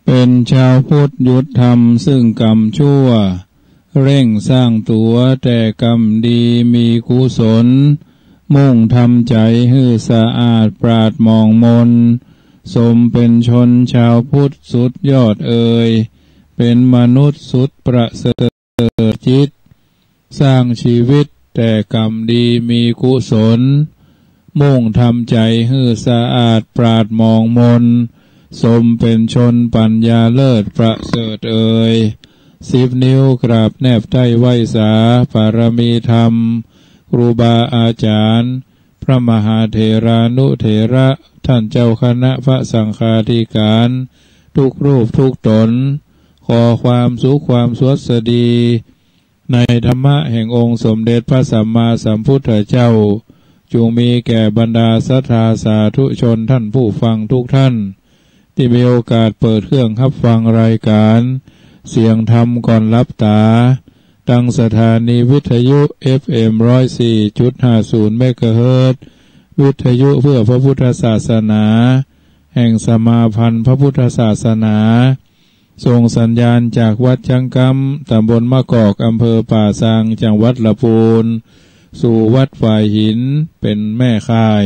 เป็นชาวพุทธหยุดทำซึ่งกรรมชั่วเร่งสร้างตัวแต่กรรมดีมีกุศลมุ่งทำใจให้สะอาดปราดมองมนสมเป็นชนชาวพุทธสุดยอดเอ่ยเป็นมนุษย์สุดประเสริฐจิตสร้างชีวิตแต่กรรมดีมีกุศลมุ่งทำใจให้สะอาดปราดมองมนสมเป็นชนปัญญาเลิศประเสริฐเอ่ย10 นิ้วกราบแนบใต้ไหวสาปารมีธรรมครูบาอาจารย์พระมหาเถรานุเถระท่านเจ้าคณะพระสังฆาธิการทุกรูปทุกตนขอความสุขความสวัสดีในธรรมะแห่งองค์สมเด็จพระสัมมาสัมพุทธเจ้าจงมีแก่บรรดาศรัทธาสาธุชนท่านผู้ฟังทุกท่านที่มีโอกาสเปิดเครื่องรับฟังรายการเสียงธรรมก่อนรับตาตั้งสถานีวิทยุ FM 104.50 เมกะเฮิรตซ์วิทยุเพื่อพระพุทธศาสนาแห่งสมาพันธ์พระพุทธศาสนาส่งสัญญาณจากวัดจังกำตำบลมะกอกอำเภอป่าซางจังหวัดลำพูนสู่วัดฝ่ายหินเป็นแม่ข่าย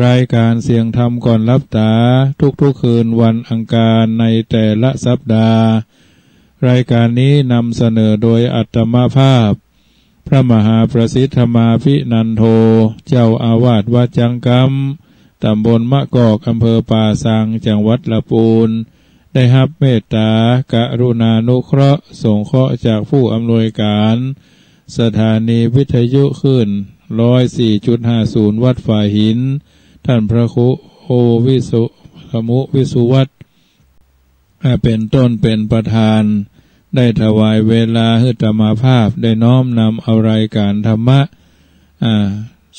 รายการเสียงธรรมก่อนรับตาทุกๆคืนวันอังคารในแต่ละสัปดาห์รายการนี้นำเสนอโดยอัตมาภาพพระมหาประสิทธมาภินันโทเจ้าอาวาสวัดจังกำตำบลมะกอกอำเภอป่าซางจังหวัดลำพูนได้รับเมตตากรุณานุเคราะห์สงเคราะห์จากผู้อำนวยการสถานีวิทยุขึ้น 104.50 วัดฝ่ายหินท่านพระครูโอวิสุขมุวิสุวัตรเป็นต้นเป็นประธานได้ถวายเวลาให้ธรรมาภาพได้น้อมนำเอารายการธรรมะ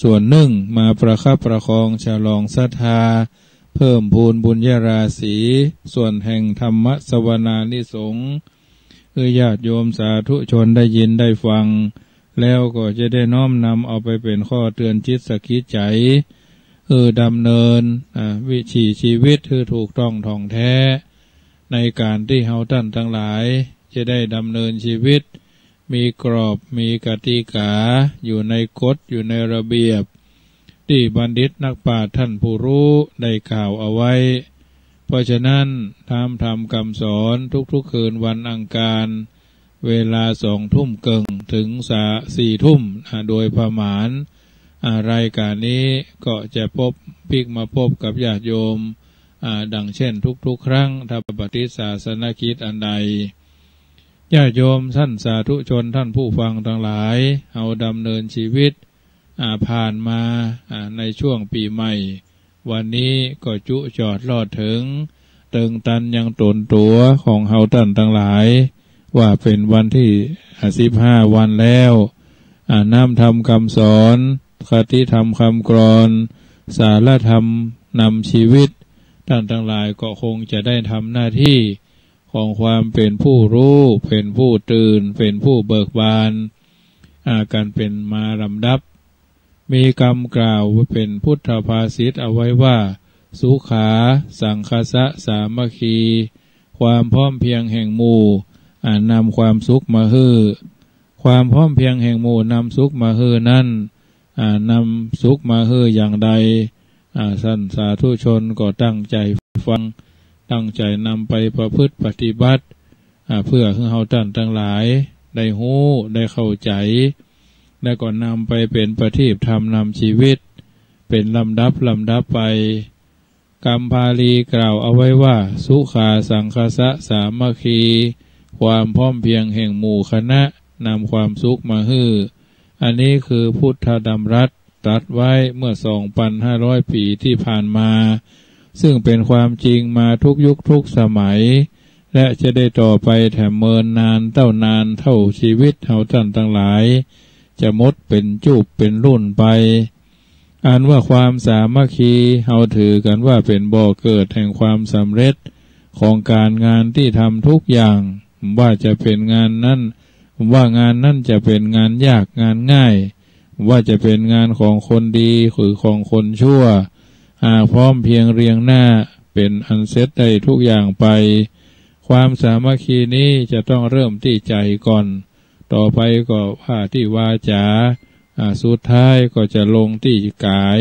ส่วนหนึ่งมาประคับประคองฉลองศรัทธาเพิ่มพูนบุญญาราศีส่วนแห่งธรรมะสวนานิสงฆ์ญาติโยมสาธุชนได้ยินได้ฟังแล้วก็จะได้น้อมนำเอาไปเป็นข้อเตือนจิตสกิจใจดำเนินวิถีชีวิตคือถูกต้องท่องแท้ในการที่เฮาท่านทั้งหลายจะได้ดำเนินชีวิตมีกรอบมีกติกาอยู่ในกฎอยู่ในระเบียบที่บัณฑิตนักปราชญ์ท่านผู้รู้ได้กล่าวเอาไว้เพราะฉะนั้นทำคำสอนทุกๆคืนวันอังคารเวลา20:00 นถึง4:00 นโดยประมาณรายการนี้ก็จะมาพบกับญาติโยมดังเช่นทุกๆครั้งถ้าปฏิศาสนกิจอันใดญาติโยมท่านสาธุชนท่านผู้ฟังทั้งหลายเอาดำเนินชีวิตผ่านมาในช่วงปีใหม่วันนี้ก็จุจอดรอดถึงตึงตันยังตนตัวของเฮาท่านทั้งหลายว่าเป็นวันที่15 วันแล้วน้ำธรรมคำสอนคติธรรมคำกรอนสารธรรมนำชีวิตท่านทั้งหลายก็คงจะได้ทำหน้าที่ของความเป็นผู้รู้เป็นผู้ตื่นเป็นผู้เบิกบานการเป็นมาลำดับมีคำกล่าวเป็นพุทธภาษิตเอาไว้ว่าสุขาสังคสะสามัคคีความพร้อมเพรียงแห่งหมู่นำความสุขมาฮือความพร้อมเพรียงแห่งหมู่นำสุขมาฮือนั้นนำสุขมาฮืออย่างใดท่านสาธุชนก็ตั้งใจฟังตั้งใจนำไปประพฤติปฏิบัติเพื่อให้เฮาท่านทั้งหลายได้รู้ได้เข้าใจ และก็นำไปเป็นประทีปธรรมนำชีวิตเป็นลำดับไปคำพาลีกล่าวเอาไว้ว่าสุขาสังคสะสามัคคีความพร้อมเพรียงแห่งหมู่คณะนำความสุขมาฮื้ออันนี้คือพุทธดำรัสตรัสไว้เมื่อ 2,500 ปีที่ผ่านมาซึ่งเป็นความจริงมาทุกยุคทุกสมัยและจะได้ต่อไปแถมเมินนานเท่านานเท่าชีวิตเฮาท่านทั้งหลายจะมดเป็นจูบเป็นรุ่นไปอันว่าความสามัคคีเฮาถือกันว่าเป็นบ่อเกิดแห่งความสำเร็จของการงานที่ทำทุกอย่างว่าจะเป็นงานนั้นว่างานนั้นจะเป็นงานยากงานง่ายว่าจะเป็นงานของคนดีหรือของคนชั่วพร้อมเพียงเรียงหน้าเป็นอันเสร็จได้ทุกอย่างไปความสามัคคีนี้จะต้องเริ่มที่ใจก่อนต่อไปก็ว่าที่วาจาสุดท้ายก็จะลงที่กาย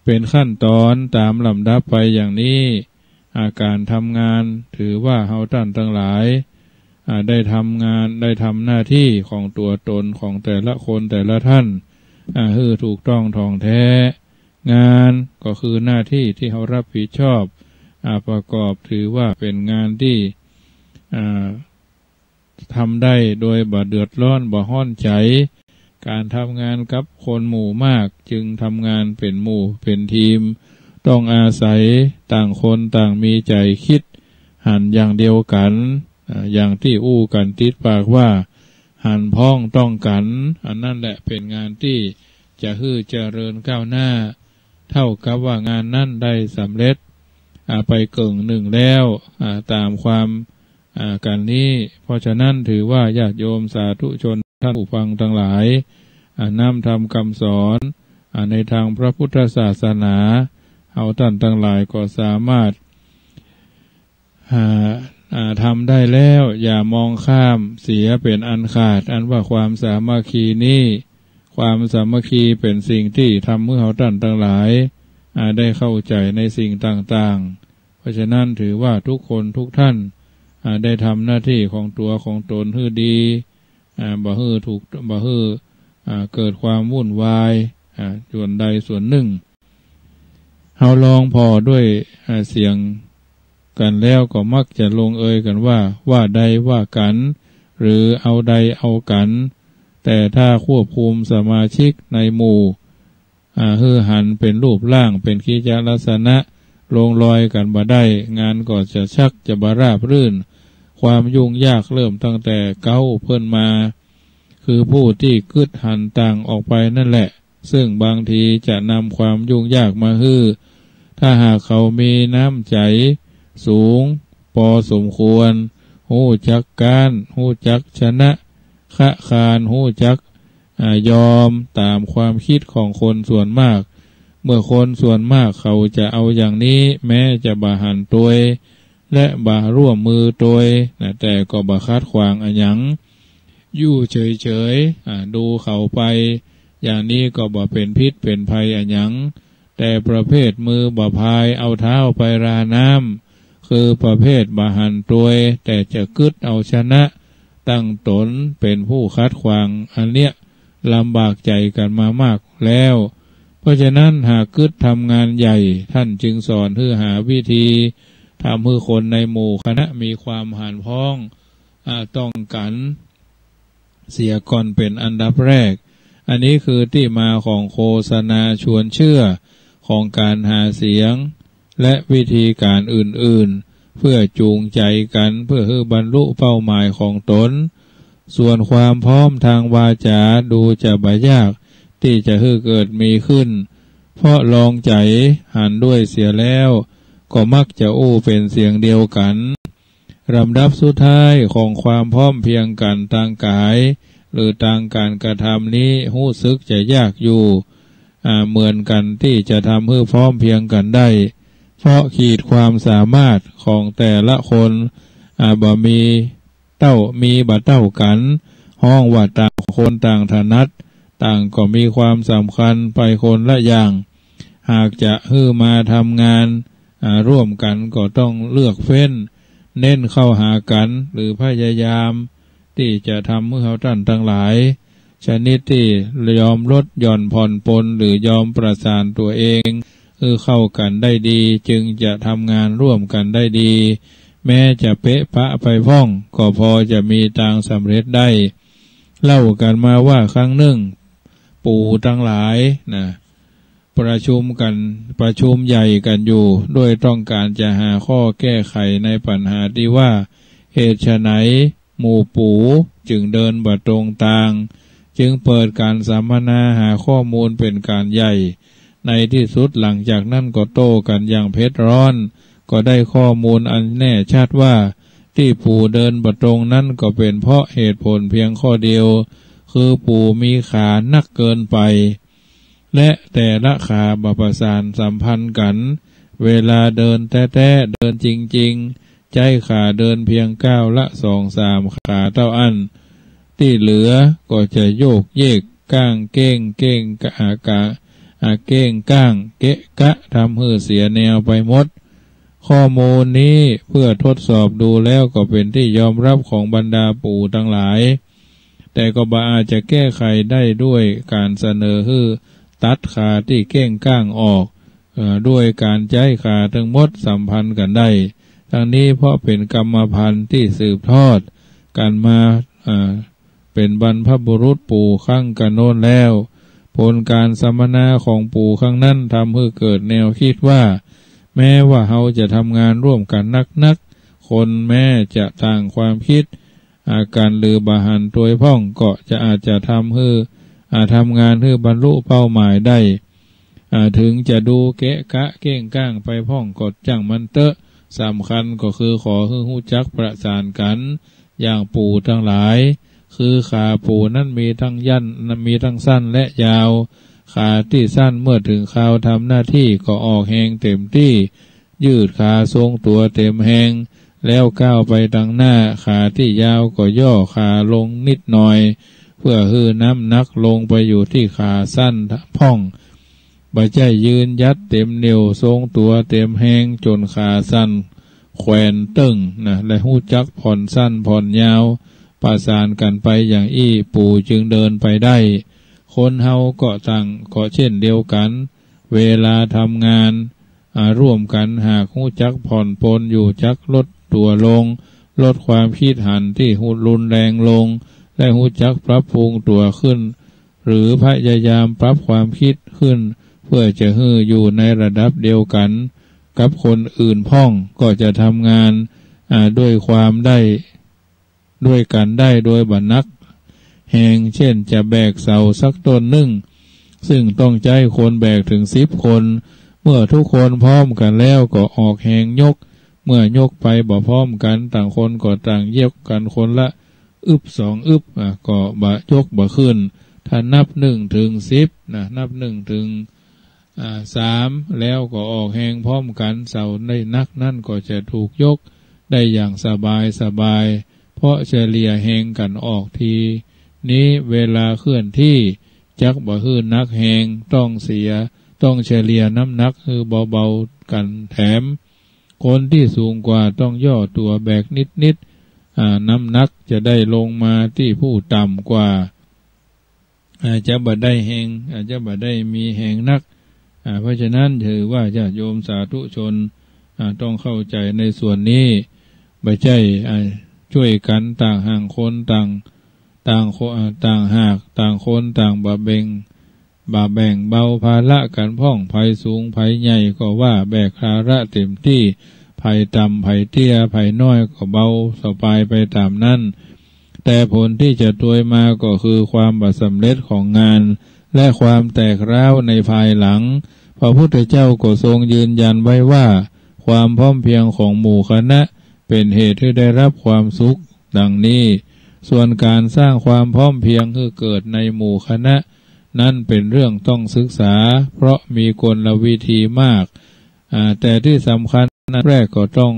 เป็นขั้นตอนตามลำดับไปอย่างนี้อาการทำงานถือว่าเฮาท่านทั้งหลายได้ทำงานได้ทำหน้าที่ของตัวตนของแต่ละคนแต่ละท่านคือถูกต้องท่องแท้งานก็คือหน้าที่ที่เขารับผิดชอบประกอบถือว่าเป็นงานที่ทำได้โดยบ่เดือดร้อนบ่ห้อนใจการทำงานกับคนหมู่มากจึงทำงานเป็นหมู่เป็นทีมต้องอาศัยต่างคนต่างมีใจคิดหันอย่างเดียวกันอย่างที่อู้กันติดปากว่าหันพ้องต้องกันอันนั่นแหละเป็นงานที่จะเจริญก้าวหน้าเท่ากับว่างานนั้นได้สำเร็จไปเกิงหนึ่งแล้วตามความกันนี้เพราะฉะนั้นถือว่าญาติโยมสาธุชนท่านผู้ฟังทั้งหลายนำธรรมคำสอนในทางพระพุทธศาสนาเอาท่านทั้งหลายก็สามารถทำได้แล้วอย่ามองข้ามเสียเป็นอันขาดอันว่าความสามัคคีนี้ความสามัคคีเป็นสิ่งที่ทำเมื่อเราท่านทั้งหลายได้เข้าใจในสิ่งต่างๆเพราะฉะนั้นถือว่าทุกคนทุกท่านได้ทำหน้าที่ของตัวของตนให้ดีบ่ฮื้อถูกบ่ฮื้อเกิดความวุ่นวายส่วนใดส่วนหนึ่งเฮาลองพอด้วยเสียงกันแล้วก็มักจะลงเอยกันว่าใดว่ากันหรือเอาใดเอากันแต่ถ้าควบคุมสมาชิกในหมู่หันเป็นรูปร่างเป็นกิจลักษณะลงรอยกันบ่ได้งานก็จะชักจะบาราบรื่นความยุ่งยากเริ่มตั้งแต่เก้าเพิ่นมาคือผู้ที่กึดหันต่างออกไปนั่นแหละซึ่งบางทีจะนำความยุ่งยากมาถ้าหากเขามีน้ำใจสูงพอสมควรหู้จักการหู้จักชนะคะคานหู้จักยอมตามความคิดของคนส่วนมากเมื่อคนส่วนมากเขาจะเอาอย่างนี้แม้จะบ่หันตัวและบ่ร่วมมือตัวแต่ก็บ่คัดขวางอันหยังอยู่เฉยๆดูเขาไปอย่างนี้ก็บ่เป็นพิษเป็นภัยอันหยังแต่ประเภทมือบ่พายเอาเท้าไปราน้ำคือประเภทบ่หันตัวแต่จะกึดเอาชนะตั้งตนเป็นผู้คัดขวางอันเนี้ยลำบากใจกันมามากแล้วเพราะฉะนั้นหากกึดทำงานใหญ่ท่านจึงสอนหาวิธีทำให้คนในหมู่คณะมีความหันพ้องต้องกันเสียก่อนเป็นอันดับแรกอันนี้คือที่มาของโฆษณาชวนเชื่อของการหาเสียงและวิธีการอื่นๆเพื่อจูงใจกันเพื่อให้บรรลุเป้าหมายของตนส่วนความพร้อมทางวาจาดูจะบ่ยากที่จะให้เกิดมีขึ้นเพราะลองใจหันด้วยเสียแล้วก็มักจะอู้เป็นเสียงเดียวกันลำดับสุดท้ายของความพร้อมเพียงกันทางกายหรือทางการกระทำนี้รู้สึกจะยากอยู่เหมือนกันที่จะทำให้พร้อมเพียงกันได้เพราะขีดความสามารถของแต่ละคนบ่มีบ่เท่ากันห้องว่าต่างคนต่างถนัดต่างก็มีความสำคัญไปคนละอย่างหากจะมาทำงานร่วมกันก็ต้องเลือกเฟ้นเน้นเข้าหากันหรือพยายามที่จะทำเมื่อเขาท่านทั้งหลาย ชนิดที่ยอมลดหย่อนผ่อนปลนหรือยอมประสานตัวเองเข้ากันได้ดีจึงจะทำงานร่วมกันได้ดีแม้จะเป๊ะปะไปพ้องก็พอจะมีทางสำเร็จได้เล่ากันมาว่าครั้งหนึ่งปู่ทั้งหลายประชุมใหญ่กันอยู่ด้วยต้องการจะหาข้อแก้ไขในปัญหาที่ว่าเหตุไฉนหมู่ปู่จึงเดินบ่ตรงทางจึงเปิดการสัมมนาหาข้อมูลเป็นการใหญ่ในที่สุดหลังจากนั้นก็โต้กันอย่างเผ็ดร้อนก็ได้ข้อมูลอันแน่ชัดว่าที่ปู่เดินบ่ตรงนั้นก็เป็นเพราะเหตุผลเพียงข้อเดียวคือปู่มีขานักเกินไปและแต่ละขาบ่ประสานสัมพันธ์กันเวลาเดินแท้ๆเดินจริงๆใจขาเดินเพียงก้าวละ2-3ขาเท่าอันที่เหลือก็จะโยกเยกก้างเก้งกะอากาเก้งก้างเกะกะทำให้เสียแนวไปหมดข้อมูลนี้เพื่อทดสอบดูแล้วก็เป็นที่ยอมรับของบรรดาปู่ทั้งหลายแต่ก็บ่อาจจะแก้ไขได้ด้วยการเสนอให้ตัดขาที่เก้งก้างออกด้วยการใช้ขาทั้งหมดสัมพันธ์กันได้ทั้งนี้เพราะเป็นกรรมพันธุ์ที่สืบทอดกันมาเป็นบรรพบุรุษปู่ข้างกันโน้นแล้วผลการสัมมนาของปู่ข้างนั้นทำให้เกิดแนวคิดว่าแม้ว่าเราจะทำงานร่วมกันนักคนแม้จะต่างความคิดอาการลือบาหันตัวพ่องก็จะอาจจะทำงานให้บรรลุเป้าหมายได้ถึงจะดูเกะกะเก้งก้างไปพ่องกดจังมันเตอะสำคัญก็คือขอให้หู้จักประสานกันอย่างปู่ทั้งหลายคือขาปู่นั้นมีทั้งมีทั้งสั้นและยาวขาที่สั้นเมื่อถึงคราวทำหน้าที่ก็ออกแหงเต็มที่ยืดขาทรงตัวเต็มแหงแล้วก้าวไปทางหน้าขาที่ยาวก็ย่อขาลงนิดหน่อยเพื่อให้น้ำหนักลงไปอยู่ที่ขาสั้นพ่องบ่ใช่ยืนยัดเต็มเหนียวทรงตัวเต็มแหงจนขาสั้นแขวนตึงและหู้จักผ่อนสั้นผ่อนยาวประสานกันไปอย่างปู่จึงเดินไปได้คนเฮาก็ต่างก็เช่นเดียวกันเวลาทำงานร่วมกันหากหู้จักผ่อนปลนอยู่จักลดตัวลงลดความคิดหันที่รุนแรงลงและหู้จักปรับปรุงตัวขึ้นหรือพยายามปรับความคิดขึ้นเพื่อจะให้อยู่ในระดับเดียวกันกับคนอื่นพ้องก็จะทำงานด้วยความได้ด้วยกันได้โดยบรรนักแหงเช่นจะแบกเสาสักต้นหนึ่งซึ่งต้องใจคนแบกถึง10 คนเมื่อทุกคนพร้อมกันแล้วก็ออกแหงยกเมื่อยกไปบ่พร้อมกันต่างคนก็ต่างยกกันคนละ2 อึบก็บ่ยกบ่ขึ้นถ้านับ1 ถึง 10นับ1 ถึง3แล้วก็ออกแหงพร้อมกันเสาในนักนั่นก็จะถูกยกได้อย่างสบายเพราะเฉลี่ยแหงกันออกทีนี้เวลาเคลื่อนที่จักบ่ฮื้อนักแหงต้องเฉลี่ยน้ำหนักคือเบาๆกันแถมคนที่สูงกว่าต้องย่อตัวแบกนิดน้ำหนักจะได้ลงมาที่ผู้ต่ำกว่าอาจจะบ่ได้แหงอาจจะบ่ได้มีแหงนักเพราะฉะนั้นถือว่าญาติโยมสาธุชนต้องเข้าใจในส่วนนี้ไม่ใช่ช่วยกันต่างห่างคนต่างหากต่างคนต่างบ่แบ่งเบาภาระกันพ่องภัยสูงภัยใหญ่ก็ว่าแบกภาระเต็มที่ภัยต่ำภัยเตี้ยภัยน้อยก็เบาสบายไปตามนั้นแต่ผลที่จะตวยมาก็คือความบ่สำเร็จของงานและความแตกร้าวในภายหลังพระพุทธเจ้าก็ทรงยืนยันไว้ว่าความพร้อมเพรียงของหมู่คณะเป็นเหตุให้ได้รับความสุขดังนี้ส่วนการสร้างความพร้อมเพรียงให้เกิดในหมู่คณะนั่นเป็นเรื่องต้องศึกษาเพราะมีกลวิธีมากแต่ที่สำคัญแรกก็ต้อง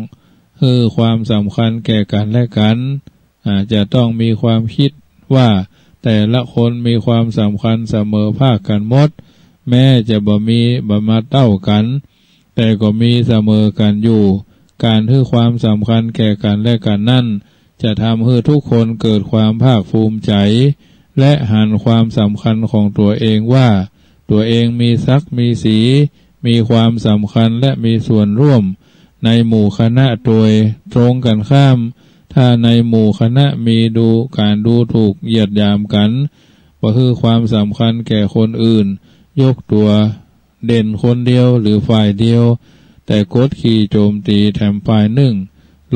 ให้ความสำคัญแก่กันและกันจะต้องมีความคิดว่าแต่ละคนมีความสำคัญเสมอภาคกันหมดแม้จะบ่มาเท่ากันแต่ก็มีเสมอกันอยู่การให้ความสำคัญแก่กันและกันนั่นจะทำให้ทุกคนเกิดความภาคภูมิใจ และหันความสำคัญของตัวเองว่าตัวเองมีศักดิ์มีสีมีความสำคัญและมีส่วนร่วมในหมู่คณะโดยตรงกันข้ามถ้าในหมู่คณะมีการดูถูกเหยียดหยามกันก็คือความสำคัญแก่คนอื่นยกตัวเด่นคนเดียวหรือฝ่ายเดียวแต่กดขี่โจมตีแถมฝ่ายหนึ่ง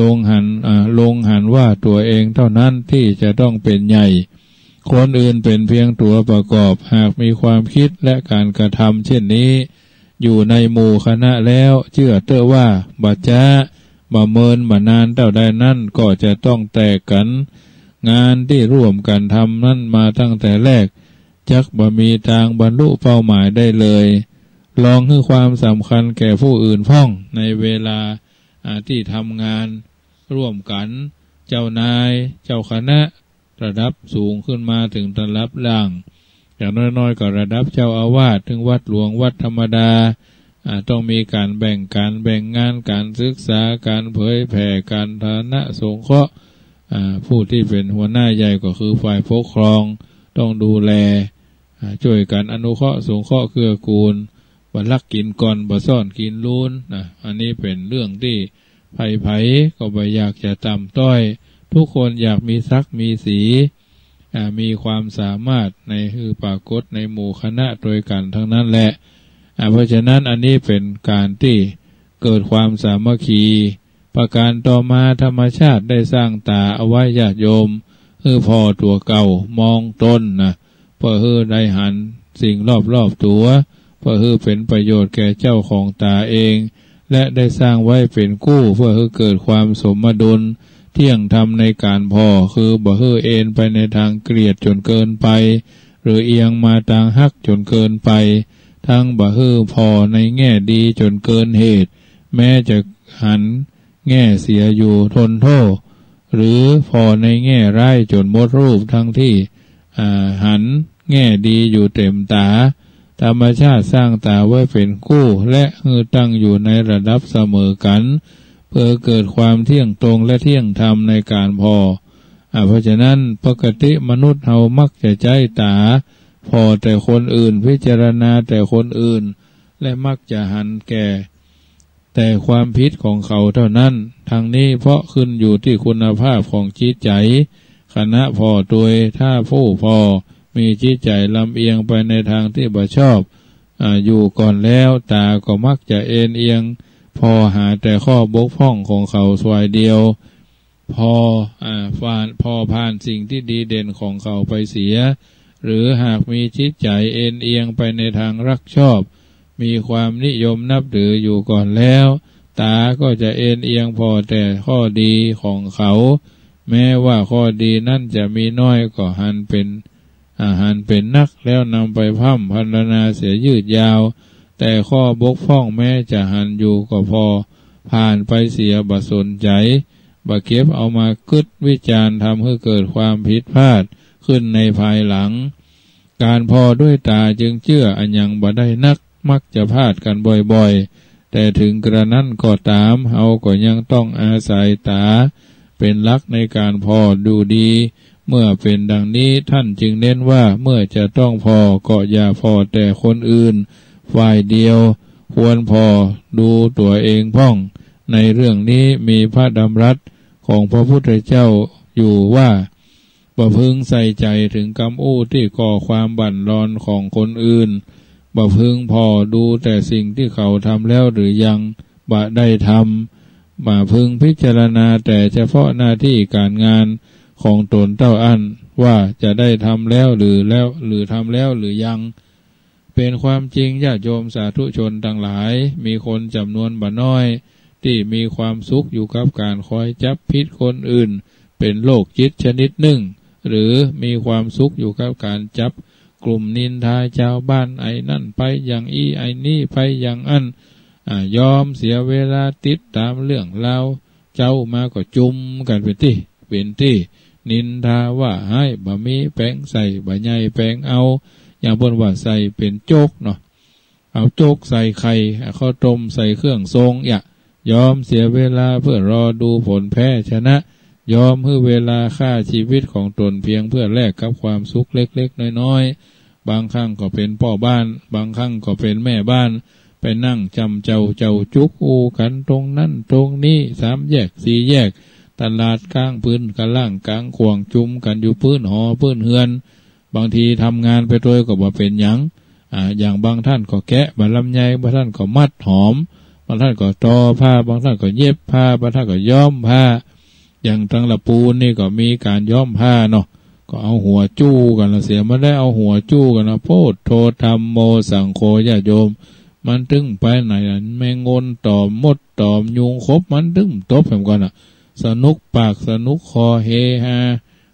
ลงหันว่าตัวเองเท่านั้นที่จะต้องเป็นใหญ่คนอื่นเป็นเพียงตัวประกอบหากมีความคิดและการกระทำเช่นนี้อยู่ในหมู่คณะแล้วเชื่อเต้อว่าบัจจะบ่เมินบ่นานเท่าใดนั้นก็จะต้องแตกกันงานที่ร่วมกันทำนั้นมาตั้งแต่แรกจักบ่มีทางบรรลุเป้าหมายได้เลยลองให้ความสำคัญแก่ผู้อื่นพ้องในเวลาที่ทำงานร่วมกันเจ้านายเจ้าคณะระดับสูงขึ้นมาถึงระดับล่างอย่างน้อยๆก็ระดับเจ้าอาวาสถึงวัดหลวงวัดธรรมดาต้องมีการแบ่งงานการศึกษาการเผยแผ่การฐานะสงเคราะห์ผู้ที่เป็นหัวหน้าใหญ่ก็คือฝ่ายปกครองต้องดูแลช่วยกันอนุเคราะห์สงเคราะห์เกื้อกูลบ่ลักกินก่อนบ่ซ่อนกินลูนอันนี้เป็นเรื่องที่ไผก็บ่อยากจะต่ำต้อยทุกคนอยากมีศักดิ์มีสีมีความสามารถในคือปรากฏในหมู่คณะโดยกันทั้งนั้นแหละเพราะฉะนั้นอันนี้เป็นการที่เกิดความสามัคคีประการต่อมาธรรมชาติได้สร้างตาเอาไว้ญาติโยมคือพอตัวเก่ามองต้นเพื่อให้ได้หันสิ่งรอบตัวเพื่อให้เป็นประโยชน์แก่เจ้าของตาเองและได้สร้างไว้เป็นกู้เพื่อให้เกิดความสมดุลเที่ยงธรรมในการพอคือบ่ให้เอ็นไปในทางเกลียดจนเกินไปหรือเอียงมาทางฮักจนเกินไปทั้งบ่ให้พอในแง่ดีจนเกินเหตุแม้จะหันแง่เสียอยู่ทนโทษหรือพอในแง่ร้ายจนหมดรูปทั้งที่หันแง่ดีอยู่เต็มตาธรรมชาติสร้างตาไว้เป็นคู่และตั้งอยู่ในระดับเสมอกันเพื่อเกิดความเที่ยงตรงและเที่ยงธรรมในการพอเพราะฉะนั้นปกติมนุษย์เรามักจะใจตาพอแต่คนอื่นพิจารณาแต่คนอื่นและมักจะหันแก่แต่ความผิดของเขาเท่านั้นทางนี้เพราะขึ้นอยู่ที่คุณภาพของจิตใจคณะพอโดยถ้าผู้พอมีจิตใจลำเอียงไปในทางที่บ่ชอบอยู่ก่อนแล้วตาก็มักจะเอ็นเอียงพอหาแต่ข้อบกพร่องของเขาส่วนเดียวพอผ่านสิ่งที่ดีเด่นของเขาไปเสียหรือหากมีจิตใจเอ็นเอียงไปในทางรักชอบมีความนิยมนับถืออยู่ก่อนแล้วตาก็จะเอ็นเอียงพอแต่ข้อดีของเขาแม้ว่าข้อดีนั่นจะมีน้อยก็หันเป็นนักแล้วนำไปพร่ำพรรณนาเสียยืดยาวแต่ข้อบกพร่องแม้จะหันอยู่ก็พอผ่านไปเสียบ่สนใจบ่เก็บเอามาคิดวิจารณ์ทำให้เกิดความผิดพลาดขึ้นในภายหลังการพอด้วยตาจึงเชื่ออันยังบ่ได้นักมักจะพลาดกันบ่อยๆแต่ถึงกระนั้นก็ตามเฮาก็ยังต้องอาศัยตาเป็นหลักในการพอดูดีเมื่อเป็นดังนี้ท่านจึงเน้นว่าเมื่อจะต้องพอก็อย่าพอแต่คนอื่นฝ่ายเดียวควรพอดูตัวเองพ้องในเรื่องนี้มีพระดำรัสของพระพุทธเจ้าอยู่ว่าบ่พึงใส่ใจถึงกรรมอู้ที่ก่อความบั่นรอนของคนอื่นบ่พึงพอดูแต่สิ่งที่เขาทำแล้วหรือยังบ่ได้ทำบ่พึงพิจารณาแต่เฉพาะหน้าที่การงานของตนเต้าอั้นว่าจะได้ทำแล้วหรือทำแล้วหรือยังเป็นความจริงญาติโยมสาธุชนทั้งหลายมีคนจำนวนบ่น้อยที่มีความสุขอยู่กับการคอยจับผิดคนอื่นเป็นโรคจิตชนิดหนึ่งหรือมีความสุขอยู่กับการจับกลุ่มนินทาชาวบ้านไอ้นั่นไปอย่างไอ้นี่ไปอย่างอันยอมเสียเวลาติดตามเรื่องราวเจ้ามาก็จุ่มกันเป็นที่นินทาว่าให้บ่มีแป้งใส่บ่ใหญ่แป้งเอาอย่างบนว่าใส่เป็นโจกเนาะเอาโจกใส่ไข่ข้าวต้มใส่เครื่องทรงยอมเสียเวลาเพื่อรอดูผลแพ้ชนะ ยอมให้เวลาฆ่าชีวิตของตนเพียงเพื่อแลกกับความสุขเล็กๆน้อยๆบางครั้งก็เป็นพ่อบ้านบางครั้งก็เป็นแม่บ้านไปนั่งจำเจ้าจุกอูกันตรงนั้นตรงนี้3 แยก4 แยกตลาดกลางพื้นกันล่างกลางขวางจุ่มกันอยู่พื้นหอพื้นเฮือนบางทีทำงานไปโดยก็บ่เป็นหยังอย่างบางท่านก็แกะบางลำไยบางท่านก็มัดหอมบางท่านก็ตอผ้าบางท่านก็เย็บผ้าบางท่านก็ย้อมผ้าอย่างทางละปูนนี่ก็มีการย้อมผ้าเนาะก็เอาหัวจู้กันละเสียมาได้เอาหัวจู้กันละโพธโธธรรมโมสังโฆญาติโยมมันตึงไปไหนแมงงนตอมมดตอมยุงคบมันตึงตบเหมือนกันสนุกปากสนุกคอเฮฮา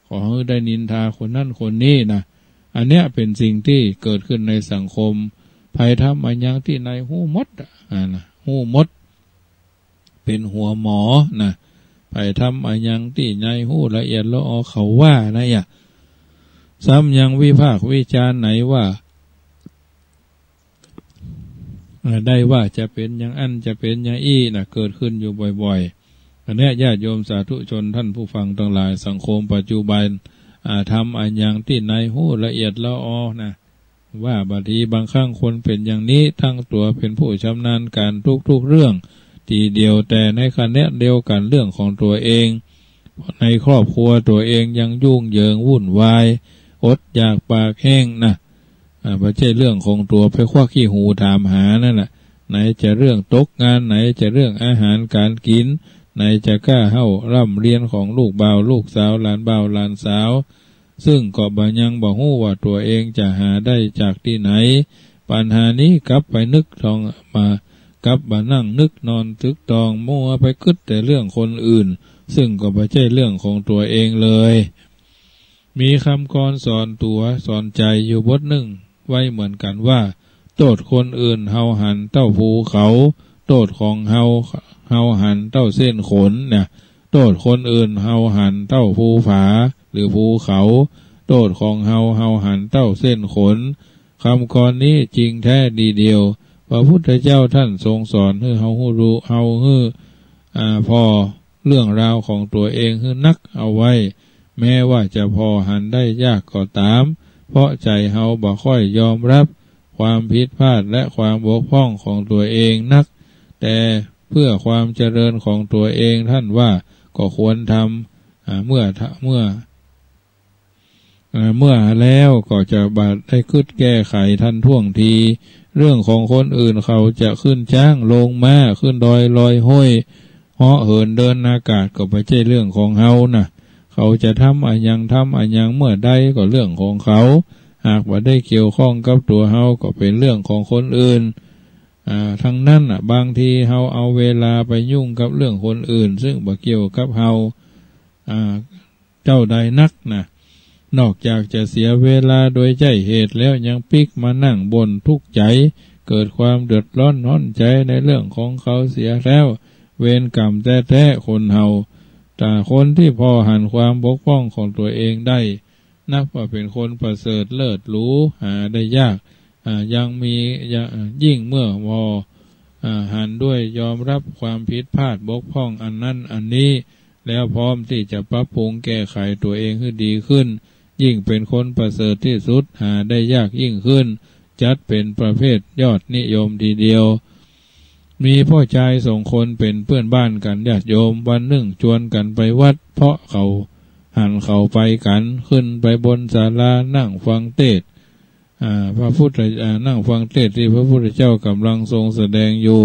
ขอให้ได้นินทาคนนั่นคนนี้นะอันเนี้ยเป็นสิ่งที่เกิดขึ้นในสังคมภัยทำอันยังที่ในหูมดนะหูมดเป็นหัวหมอนะภัยทำอันยังที่ในหูละเอียดละออเขาว่านะอย่าซ้ำยังวิพากษ์วิจารณ์ไหนว่าได้ว่าจะเป็นอย่างอันจะเป็นอย่างอี้นะเกิดขึ้นอยู่บ่อยๆอันนี้ญาติโยมสาธุชนท่านผู้ฟังทั้งหลายสังคมปัจจุบันทำอันอย่างที่ในหูละเอียดละออนะว่าบางทีบางครั้งคนเป็นอย่างนี้ทั้งตัวเป็นผู้ชำนาญการทุกๆเรื่องทีเดียวแต่ในขณะเดียวกันเรื่องของตัวเองในครอบครัวตัวเองยังยุ่งเหยิงวุ่นวายอดอยากปากแห้งนะไม่ใช่เรื่องของตัวไปคว้าขี้หูถามหานั่นแหละไหนจะเรื่องตกงานไหนจะเรื่องอาหารการกินไหนจะกล้าเข้าร่ำเรียนของลูกบ่าวลูกสาวหลานบ่าวหลานสาวซึ่งก็บ่ยังบ่ฮู้ว่าตัวเองจะหาได้จากที่ไหนปัญหานี้กลับไปนึกทองมากลับมานั่งนึกนอนตึกตองมัวไปคิดแต่เรื่องคนอื่นซึ่งก็ไม่ใช่เรื่องของตัวเองเลยมีคำกรสอนตัวสอนใจอยู่บทหนึ่งไว้เหมือนกันว่าโทษคนอื่นเฮาหันเต้าภูเขาโทษของเฮาหันเต้าเส้นขนเนี่ยโทษคนอื่นเฮาหันเต้าภูผาหรือภูเขาโทษของเฮาหันเต้าเส้นขนคำกรนี้จริงแท้ดีเดียวพระพุทธเจ้าท่านทรงสอนให้เฮารู้เฮาพอเรื่องราวของตัวเองให้นักเอาไว้แม้ว่าจะพอหันได้ยากก็ตามเพราะใจเฮาบ่ค่อยยอมรับความผิดพลาดและความบกพร่องของตัวเองนักแต่เพื่อความเจริญของตัวเองท่านว่าก็ควรทำเมื่อแล้วก็จะบาดได้คืดแก้ไขทันท่วงทีเรื่องของคนอื่นเขาจะขึ้นจ้างลงมาขึ้นดอยลอยห้อยเหาะเหินเดินอากาศก็ไม่ใช่เรื่องของเฮานะเขาจะทำอันยังเมื่อใดก็เรื่องของเขาหากว่าได้เกี่ยวข้องกับตัวเฮาก็เป็นเรื่องของคนอื่นทั้งนั้นบางทีเฮาเอาเวลาไปยุ่งกับเรื่องคนอื่นซึ่งบ่เกี่ยวกับเฮาเจ้าใดนักนะนอกจากจะเสียเวลาโดยใจเหตุแล้วยังปิกมานั่งบ่นทุกข์ใจเกิดความเดือดร้อนน้อนใจในเรื่องของเขาเสียแล้วเวรกรรมแท้ๆคนเฮาแต่คนที่พอหันความบกพร่องของตัวเองได้นับว่าเป็นคนประเสริฐเลิศหรูหาได้ยากยังมียิ่งเมื่อหันด้วยยอมรับความผิดพลาดบกพร่องอันนั้นอันนี้แล้วพร้อมที่จะปรับปรุงแก้ไขตัวเองให้ดีขึ้นยิ่งเป็นคนประเสริฐที่สุดหาได้ยากยิ่งขึ้นจัดเป็นประเภทยอดนิยมทีเดียวมีพ่อชาย2 คนเป็นเพื่อนบ้านกันญาติโยมวันหนึ่งชวนกันไปวัดเพราะเขาหันเขาไปกันขึ้นไปบนศาลานั่งฟังเทศพระพุทธนั่งฟังเทศที่พระพุทธเจ้ากำลังทรงแสดงอยู่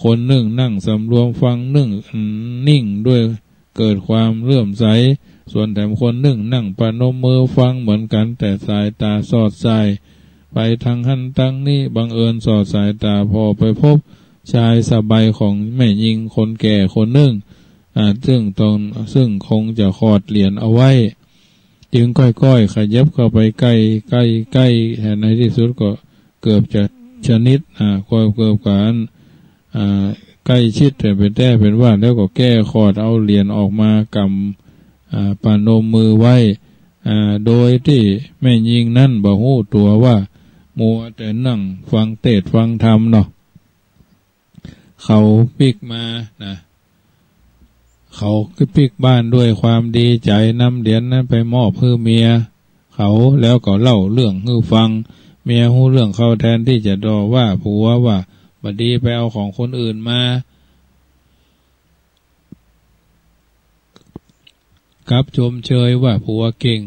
คนหนึ่งนั่งสำรวมฟังนิ่งด้วยเกิดความเลื่อมใสส่วนแถมคนหนึ่งนั่งประนมมือฟังเหมือนกันแต่สายตาสอดสายไปทางหันทางนี้บังเอิญสอดสายตาพอไปพบชายสบายของแม่หญิงคนแก่คนหนึ่งซึ่งคงจะขอดเหรียญเอาไว้จึงค่อยๆขยับเข้าไปใกล้แต่ในที่สุดก็เกือบจะชนิดเกือบกันใกล้ชิดแต่เป็นว่าแล้วก็แก้ขอดเอาเหรียญออกมากำปานมมือไว้โดยที่แม่ยิงนั่นบ่ฮู้ตัวว่ามัวแต่นั่งฟังเทศฟังธรรมเนาะเขาปิกมานะ เขาก็ปิกบ้านด้วยความดีใจนำเหรียญนั้นไปมอบให้เมียเขาแล้วก็เล่าเรื่องให้ฟังเมียหู้เรื่องเขาแทนที่จะดอว่าผัวว่าบัดดีไปเอาของคนอื่นมากับชมเชยว่าผัวเก่ง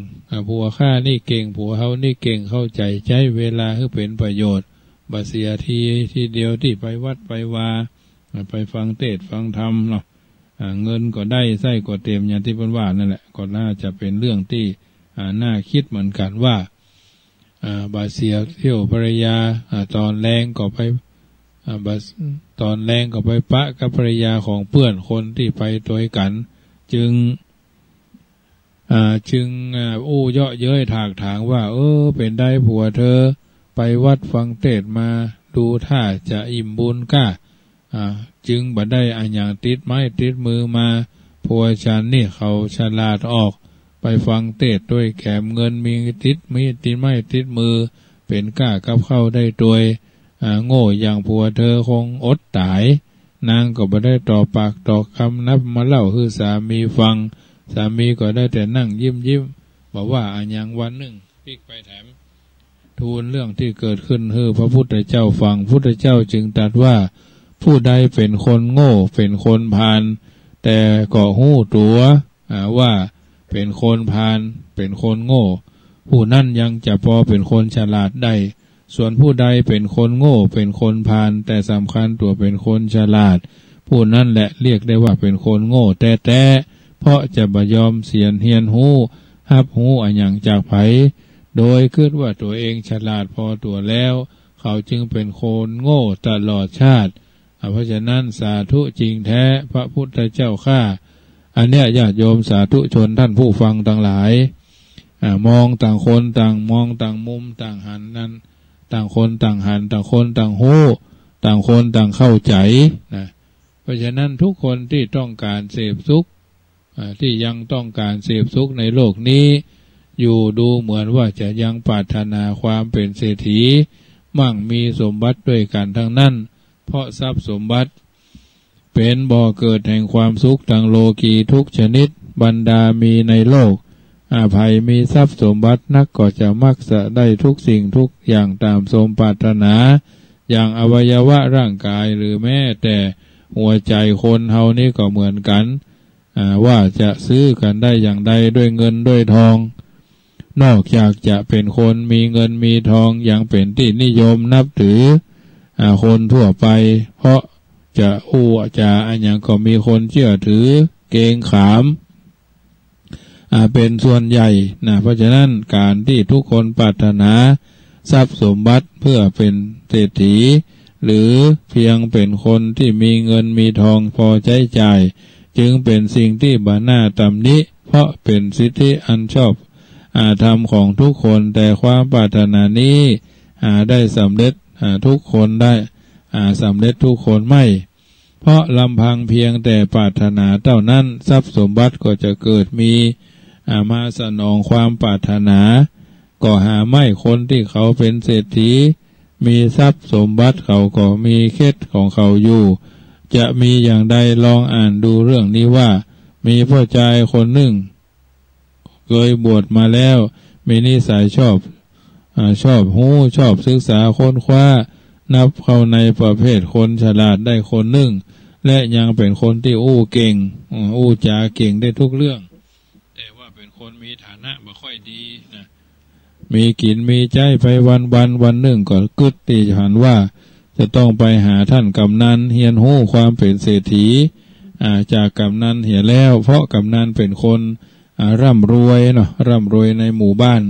ผัวข้านี่เก่งผัวเขานี่เก่งเข้าใจใช้เวลาให้เป็นประโยชน์บาเสียทีเดียวที่ไปวัดไปวาไปฟังเทศน์ฟังธรรมเนาะเงินก็ได้ไส้ก็เต็มอย่างที่เพิ่นว่านั่นแหละก็น่าจะเป็นเรื่องที่น่าคิดเหมือนกันว่าบาเสียเที่ยวภรรยาตอนแรงก็ไปตอนแรงก็ไปปะกับภรรยาของเพื่อนคนที่ไปตัวกันจึงอู้เยาะเย้ยถากถางว่าเป็นได้ผัวเธอไปวัดฟังเทศน์มาดูท่าจะอิ่มบุญก้าจึงบ่ได้อันอย่างติดไม้ติดมือมาผัวฉันนี่เขาฉลาดออกไปฟังเทศน์ด้วยแขมเงินมีติดไม้ติดมือเป็นก้ากับเข้าได้โดยโง่อย่างผัวเธอคงอดตายนางก็บ่ได้ต่อปากต่อคำนับมาเล่าให้สามีฟังสามีก็ได้แต่นั่งยิ้มบอกว่าอันยังวันหนึ่งพลิกไปแถมทูลเรื่องที่เกิดขึ้นให้พระพุทธเจ้าฟังพุทธเจ้าจึงตรัสว่าผู้ใดเป็นคนโง่เป็นคนพาลแต่ก็หู้ตัวว่าเป็นคนพาลเป็นคนโง่ผู้นั้นยังจะพอเป็นคนฉลาดได้ส่วนผู้ใดเป็นคนโง่เป็นคนพาลแต่สำคัญตัวเป็นคนฉลาดผู้นั้นแหละเรียกได้ว่าเป็นคนโง่แต่เพราะจะบ่ยอมเสียนเฮียนหูฮับหูอันอย่างจากไผโดยคิดว่าตัวเองฉลาดพอตัวแล้วเขาจึงเป็นคนโง่ตลอดชาติเพราะฉะนั้นสาธุจริงแท้พระพุทธเจ้าข้าอันเนี้ยญาติโยมสาธุชนท่านผู้ฟังทั้งหลายมองต่างคนต่างมองต่างมุมต่างหันนั้นต่างคนต่างหันต่างคนต่างหูต่างคนต่างเข้าใจนะเพราะฉะนั้นทุกคนที่ต้องการเสพสุขที่ยังต้องการเสพสุขในโลกนี้อยู่ดูเหมือนว่าจะยังปรารถนาความเป็นเศรษฐีมั่งมีสมบัติด้วยกันทั้งนั้นเพราะทรัพย์สมบัติเป็นบ่อเกิดแห่งความสุขทางโลกีทุกชนิดบรรดามีในโลกภัยมีทรัพย์สมบัตินักก็จะมักจะได้ทุกสิ่งทุกอย่างตามสมปรารถนาอย่างอวัยวะร่างกายหรือแม้แต่หัวใจคนเฮานี่ก็เหมือนกันว่าจะซื้อกันได้อย่างใดด้วยเงินด้วยทองนอกจากจะเป็นคนมีเงินมีทองอย่างเป็นที่นิยมนับถือคนทั่วไปเพราะจะจะอันอย่างก็มีคนเชื่อถือเกรงขามเป็นส่วนใหญ่นะเพราะฉะนั้นการที่ทุกคนปรารถนาทรัพย์สมบัติเพื่อเป็นเศรษฐีหรือเพียงเป็นคนที่มีเงินมีทองพอใช้จ่ายจึงเป็นสิ่งที่บ่น่าตำหนิเพราะเป็นสิทธิอันชอบธรรมของทุกคนแต่ความปรารถนานี้ได้สำเร็จทุกคนได้สำเร็จทุกคนไม่เพราะลำพังเพียงแต่ปรารถนาเท่านั้นทรัพย์สมบัติก็จะเกิดมีมาสนองความปรารถนาก็หาไม่คนที่เขาเป็นเศรษฐีมีทรัพย์สมบัติเขาก็มีเคล็ดของเขาอยู่จะมีอย่างใดลองอ่านดูเรื่องนี้ว่ามีพ่อชายคนหนึ่งเคยบวชมาแล้วมีนิสัยชอบหูชอบศึกษาค้นคว้านับเข้าในประเภทคนฉลาดได้คนหนึ่งและยังเป็นคนที่เก่งจาเก่งได้ทุกเรื่องแต่ว่าเป็นคนมีฐานะไม่ค่อยดีนะมีกินมีใจไปวันหนึ่งก็กึศตีหันว่าจะต้องไปหาท่านกำนันเฮียนหู้ความเป็นเศรษฐีจากกำนันเหียแล้วเพราะกำนันเป็นคนร่ำรวยเนาะร่ำรวยในหมู่บ้าน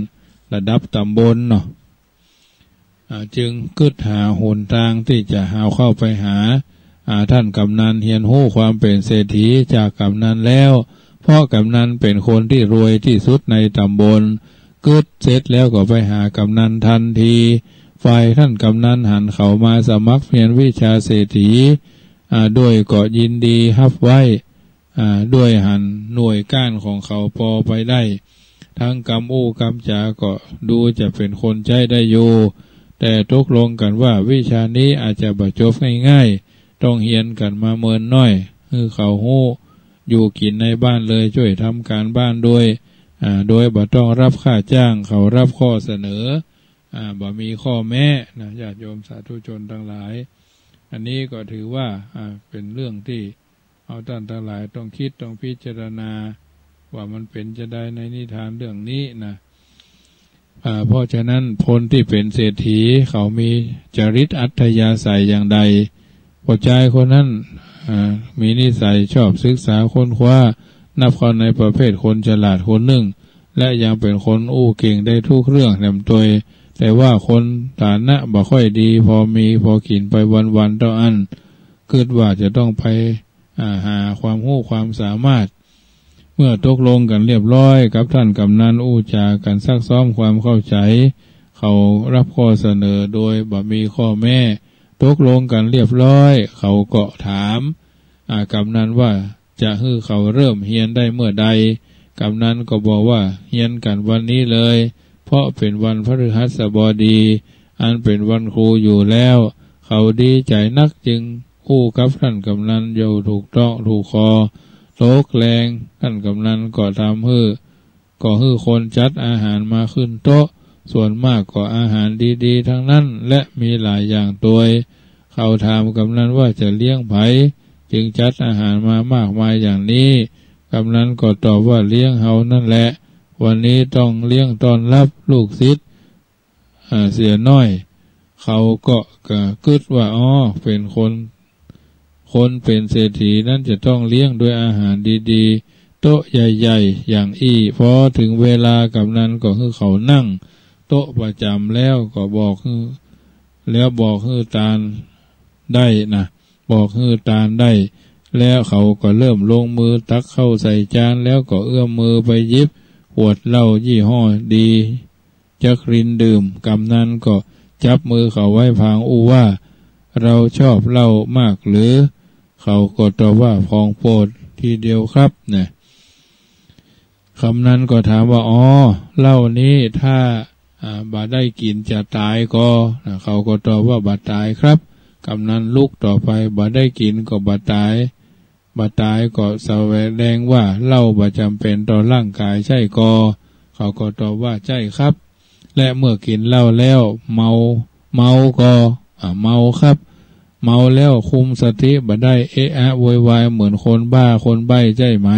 ระดับตำบลเนาะจึงกึศหาหนทางที่จะหาเข้าไปหาท่านกำนันเฮียนหู้ความเป็นเศรษฐีจากกำนันแล้วเพราะกำนันเป็นคนที่รวยที่สุดในตำบลกึศเสร็จแล้วก็ไปหากำนันทันทีฝ่ายท่านกำนันหันเขามาสมัครเรียนวิชาเศรษฐีด้วยก็ยินดีรับไว้ด้วยหันหน่วยก้านของเขาพอไปได้ทั้งกำจาก็ดูจะเป็นคนใช้ได้อยู่แต่ตกลงกันว่าวิชานี้อาจจะบรรจบง่ายๆต้องเรียนกันมาเมินน้อยคือเขาหู้ อยู่กินในบ้านเลยช่วยทำการบ้านโดยบ่ต้องรับค่าจ้างเขารับข้อเสนอบ่มีข้อแม้นะญาติโยมสาธุชนทั้งหลายอันนี้ก็ถือว่าเป็นเรื่องที่เอาท่านทั้งหลายต้องคิดต้องพิจารณาว่ามันเป็นจะได้ในนิทานเรื่องนี้นะเพราะฉะนั้นคนที่เป็นเศรษฐีเขามีจริตอัธยาศัยอย่างใดผู้ชายคนนั้นมีนิสัยชอบศึกษาค้นคว้านับเข้าในประเภทคนฉลาดคนหนึ่งและยังเป็นคนอู้เก่งได้ทุกเรื่องแหลมตัวแต่ว่าคนฐานะบ่ค่อยดีพอมีพอกินไปวันๆต่ออันคิดว่าจะต้องไปหาความรู้ความสามารถเมื่อตกลงกันเรียบร้อยกับท่านกำนันอู้จากันซักซ้อมความเข้าใจเขารับข้อเสนอโดยบ่มีข้อแม้ตกลงกันเรียบร้อยเขาก็ถามกำนันว่าจะให้เขาเริ่มเฮียนได้เมื่อใดกำนันก็บอกว่าเฮียนกันวันนี้เลยเพราะเป็นวันพฤหัสบดีอันเป็นวันครูอยู่แล้วเขาดีใจนักจึงอู้กับท่านกำนันอยู่ถูกต้องถูกคอโลกแรงท่านกำนันก็ทำให้คนจัดอาหารมาขึ้นโต๊ะส่วนมากก็อาหารดีๆทั้งนั้นและมีหลายอย่างตัวเขาถามกำนันว่าจะเลี้ยงไผจึงจัดอาหารมามากมายอย่างนี้กำนันก็ตอบว่าเลี้ยงเฮานั่นแหละวันนี้ต้องเลี้ยงต้อนรับลูกศิษย์เสียน้อยเขาก็คิดว่าเป็นคนเป็นเศรษฐีนั้นจะต้องเลี้ยงด้วยอาหารดีๆโต๊ะใหญ่ๆอย่างพอถึงเวลากำนันก็ให้เขานั่งโต๊ะประจำแล้วก็บอกให้ตาลได้นะบอกให้ตาลได้แล้วเขาก็เริ่มลงมือตักเข้าใส่จานแล้วก็เอื้อมมือไปหยิบขวดเหล้ายี่ห้อดีจักรินดื่มกำนันก็จับมือเขาไว้พางอู้ว่าเราชอบเหล้ามากหรือเขาก็ตอบว่าพองโปรดทีเดียวครับเนี่ยคำนั้นก็ถามว่าเหล้านี้ถ้าบ่ได้กินจะตายก็เขาก็ตอบว่าบ่ตายครับกำนันลุกต่อไปบ่ได้กินก็บ่ตายก็แสดงว่าเหล้าบ่จำเป็นต่อร่างกายใช่ก็เขาก็ตอบว่าใช่ครับและเมื่อกินเหล้าแล้วเมาก็เมาครับเมาแล้วคุมสติบ่ได้เอะอะโวยวายเหมือนคนบ้าคนใบ้ใช่ไหม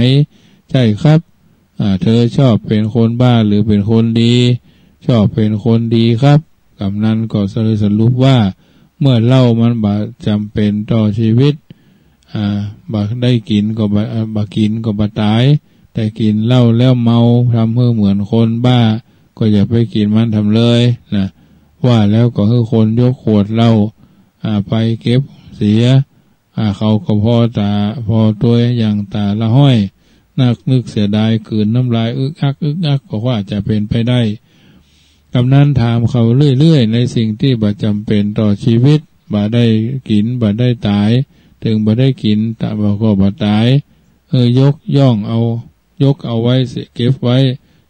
ใช่ครับเธอชอบเป็นคนบ้าหรือเป็นคนดีชอบเป็นคนดีครับกำนันก็สรุปว่าเมื่อเหล้ามันบ่จำเป็นต่อชีวิตบ่ได้กินก็บ่กินก็บ่ตายแต่กินเหล้าแล้วเมาทำให้เหมือนคนบ้าก็อย่าไปกินมันทำเลยนะว่าแล้วก็ให้คนยกขวดเหล้าไปเก็บเสียเขาก็พอตัวอย่างตาละห้อยนักนึกเสียดายคืนน้ำลายอึกอักก็ว่าจะเป็นไปได้กำนันถามเขาเรื่อยๆในสิ่งที่บ่จำเป็นต่อชีวิตบ่ได้กินบ่ได้ตายถึงบ่ได้กินแต่บ่ก็บ่ตายยกเอาไว้เก็บไว้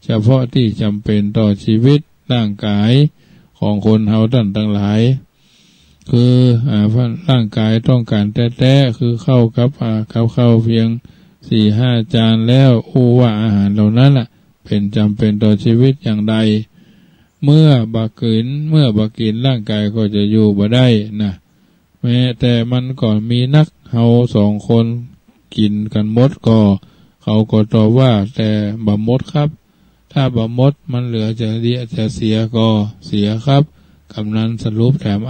เฉพาะที่จำเป็นต่อชีวิตร่างกายของคนเฮาท่านทั้งหลายคือร่างกายต้องการแท้ๆคือเข้ากับเข้าเพียง 4-5 จานแล้วว่าอาหารเหล่านั้นเป็นจำเป็นต่อชีวิตอย่างใดเมื่อบ่กินร่างกายก็จะอยู่บ่ได้นะแม้แต่มันก็มีนักเฮา2 คนกินกันหมดก็เขาก็ตอบว่าแต่บ่หมดครับถ้าบ่หมดมันเหลือจะเสียก็เสียครับกำนันสรุปแถม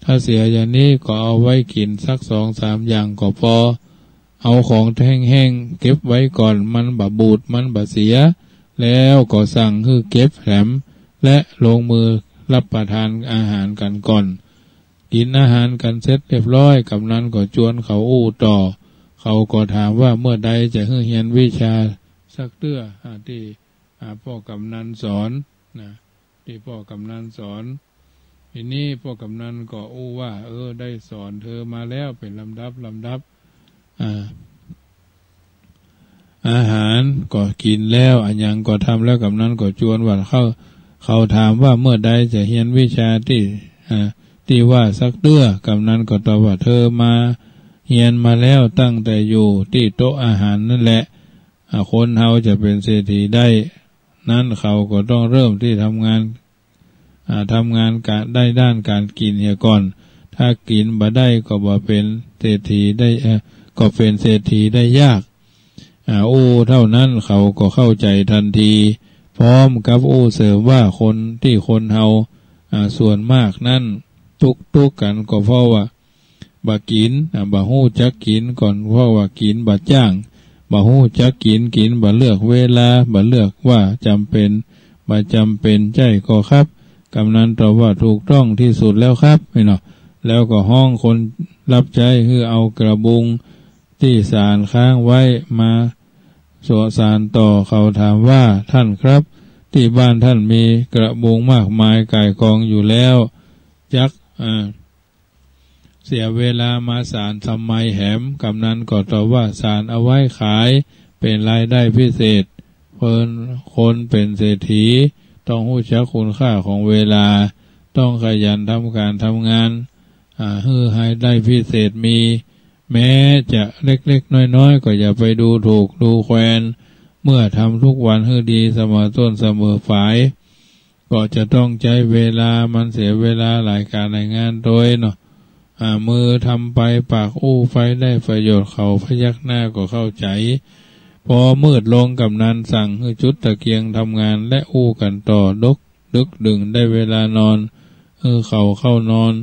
ถ้าเสียอย่างนี้ก็เอาไว้กินสัก 2-3 อย่างก็พอเอาของแห้งๆเก็บไว้ก่อนมันบ่บูดมันบ่เสียแล้วก็สั่งให้เก็บแถมและลงมือรับประทานอาหารกันก่อนกินอาหารกันเสร็จเรียบร้อยกำนันก็ชวนเขาอู้ต่อเขาก็ถามว่าเมื่อใดจะให้เรียนวิชาสักเตื้อที่พ่อกำนันสอนนะที่พ่อกำนันสอนทีนี้พ่อกำนันก็อู้ว่าได้สอนเธอมาแล้วเป็นลำดับอาหารก็กินแล้วอันยังก็ทำแล้วกำนันก็ชวนว่าเขาถามว่าเมื่อใดจะเรียนวิชาที่ว่าสักเตื้อกำนันก็ตอบว่าเธอมา เรียนมาแล้วตั้งแต่อยู่ที่โต๊ะอาหารนั่นแหละคนเฮาจะเป็นเศรษฐีได้นั้นเขาก็ต้องเริ่มที่ทำงานการได้ด้านการกินเสียก่อนถ้ากินบ่ได้ก็บ่เป็นเศรษฐีได้ก็เป็นเศรษฐีได้ยากเท่านั้นเขาก็เข้าใจทันทีพร้อมกับเสริมว่าคนเฮาส่วนมากนั่นทุกกันก็เพราะว่าบ่กินบ่ฮู้จักกินก่อนเพราะว่ากินบ่จ้างบ่ฮู้จักกินบ่เลือกเวลาบ่เลือกว่าจำเป็นบ่จำเป็นใจก็ครับกำนันตอบว่าถูกต้องที่สุดแล้วครับพี่น้องแล้วก็ห้องคนรับใจคือเอากระบุงที่สารค้างไว้มาสารต่อเขาถามว่าท่านครับที่บ้านท่านมีกระบุงมากมายก่ายกองอยู่แล้วจักเสียเวลามาสารทำไมแหมกำนันก็ตอบว่าสารเอาไว้ขายเป็นรายได้พิเศษคนเป็นเศรษฐีต้องรู้จักคุณค่าของเวลาต้องขยันทำการทำงานให้ได้พิเศษมีแม้จะเล็กๆน้อยๆก็อย่าไปดูถูกดูแคลนเมื่อทำทุกวันให้ดีเสมอต้นเสมอปลายก็จะต้องใช้เวลามันเสียเวลาหลายการหลายงานโดยเนาะมือทำไปปากไฟได้ประโยชน์เขาพยักหน้าก็เข้าใจพอมืดลงกำนันสั่งให้จุดตะเกียงทำงานและกันต่อดึกดึงได้เวลานอนเขาเข้านอน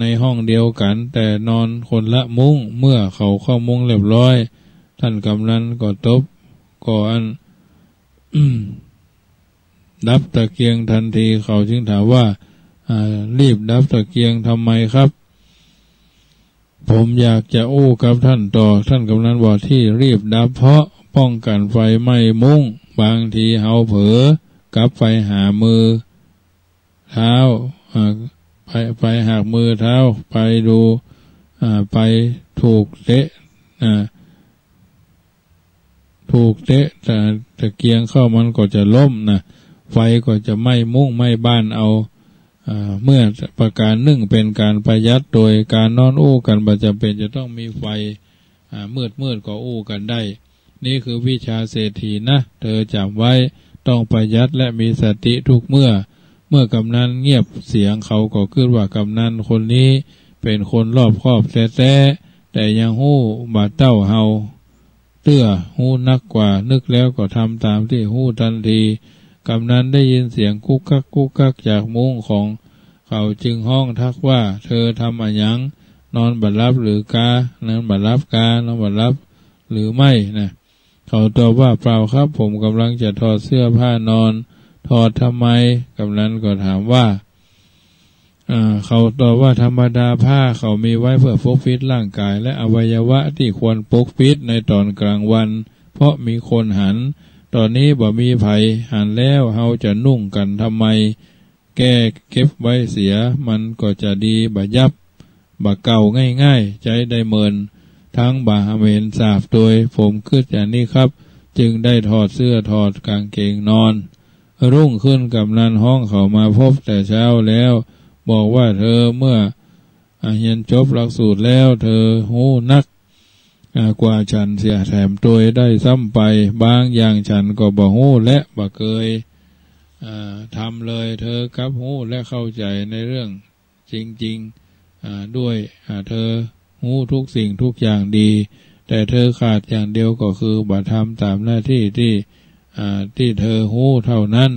ในห้องเดียวกันแต่นอนคนละมุ้งเมื่อเขาเข้ามุ้งเรียบร้อยท่านกำนันก็ตบก่อนดับตะเกียงทันทีเขาจึงถามว่ารีบดับตะเกียงทำไมครับผมอยากจะกับท่านต่อท่านกำนันบอกที่รีบดับเพราะป้องกันไฟไหม้มุ้งบางทีเฮาเผลอกลับไปหามือเท้าไปหักมือเท้าไปดูไปถูกเตะแต่ตะเกียงเข้ามันก็จะล้มไฟก็จะไหม้มุ้งไหม้บ้านเอาเมื่อประการหนึ่งเป็นการประหยัดโดยการนอนกันบ่จำเป็นจะต้องมีไฟมืดก็กันได้นี่คือวิชาเศรษฐีนะเธอจำไว้ต้องประหยัดและมีสติทุกเมื่อกำนันเงียบเสียงเขาก็คิดว่ากำนันคนนี้เป็นคนรอบคอบแท้แต่ยังหู้บาดเต้าเฮาเตื้อหู้นักกว่านึกแล้วก็ทำตามที่หู้ทันทีกำนันได้ยินเสียงกุ๊กกักจากมุ้งของเขาจึงห้องทักว่าเธอทำอะไรนอนบัดรับหรือกานอนบัดรับนอนบัดรับหรือไม่เขาตอบว่าเปล่าครับผมกำลังจะถอดเสื้อผ้านอนถอดทำไมกำนันก็ถามว่าเขาตอบว่าธรรมดาผ้าเขามีไว้เพื่อปกปิดร่างกายและอวัยวะที่ควรปกปิดในตอนกลางวันเพราะมีคนหันตอนนี้บ่มีไผหันแล้วเฮาจะนุ่งกันทำไมแก้เก็บไว้เสียมันก็จะดีบ่ยับบ่เก่าง่ายๆใจได้เมินทั้งบ่เหม็นสาบโดยผมคิดอย่างนี้ครับจึงได้ถอดเสื้อถอดกางเกงนอนรุ่งขึ้นกำนันห้องเขามาพบแต่เช้าแล้วบอกว่าเธอเมื่อเรียนจบหลักสูตรแล้วเธอหู้นักกว่าฉันเสียแถมตัวได้ซ้ำไปบางอย่างฉันก็บ่หู้และบ่เคยทำเลยเธอกับหู้และเข้าใจในเรื่องจริงๆด้วยเธอหู้ทุกสิ่งทุกอย่างดีแต่เธอขาดอย่างเดียวก็คือบ่ทำตามหน้าที่ที่เธอหู้เท่านั้น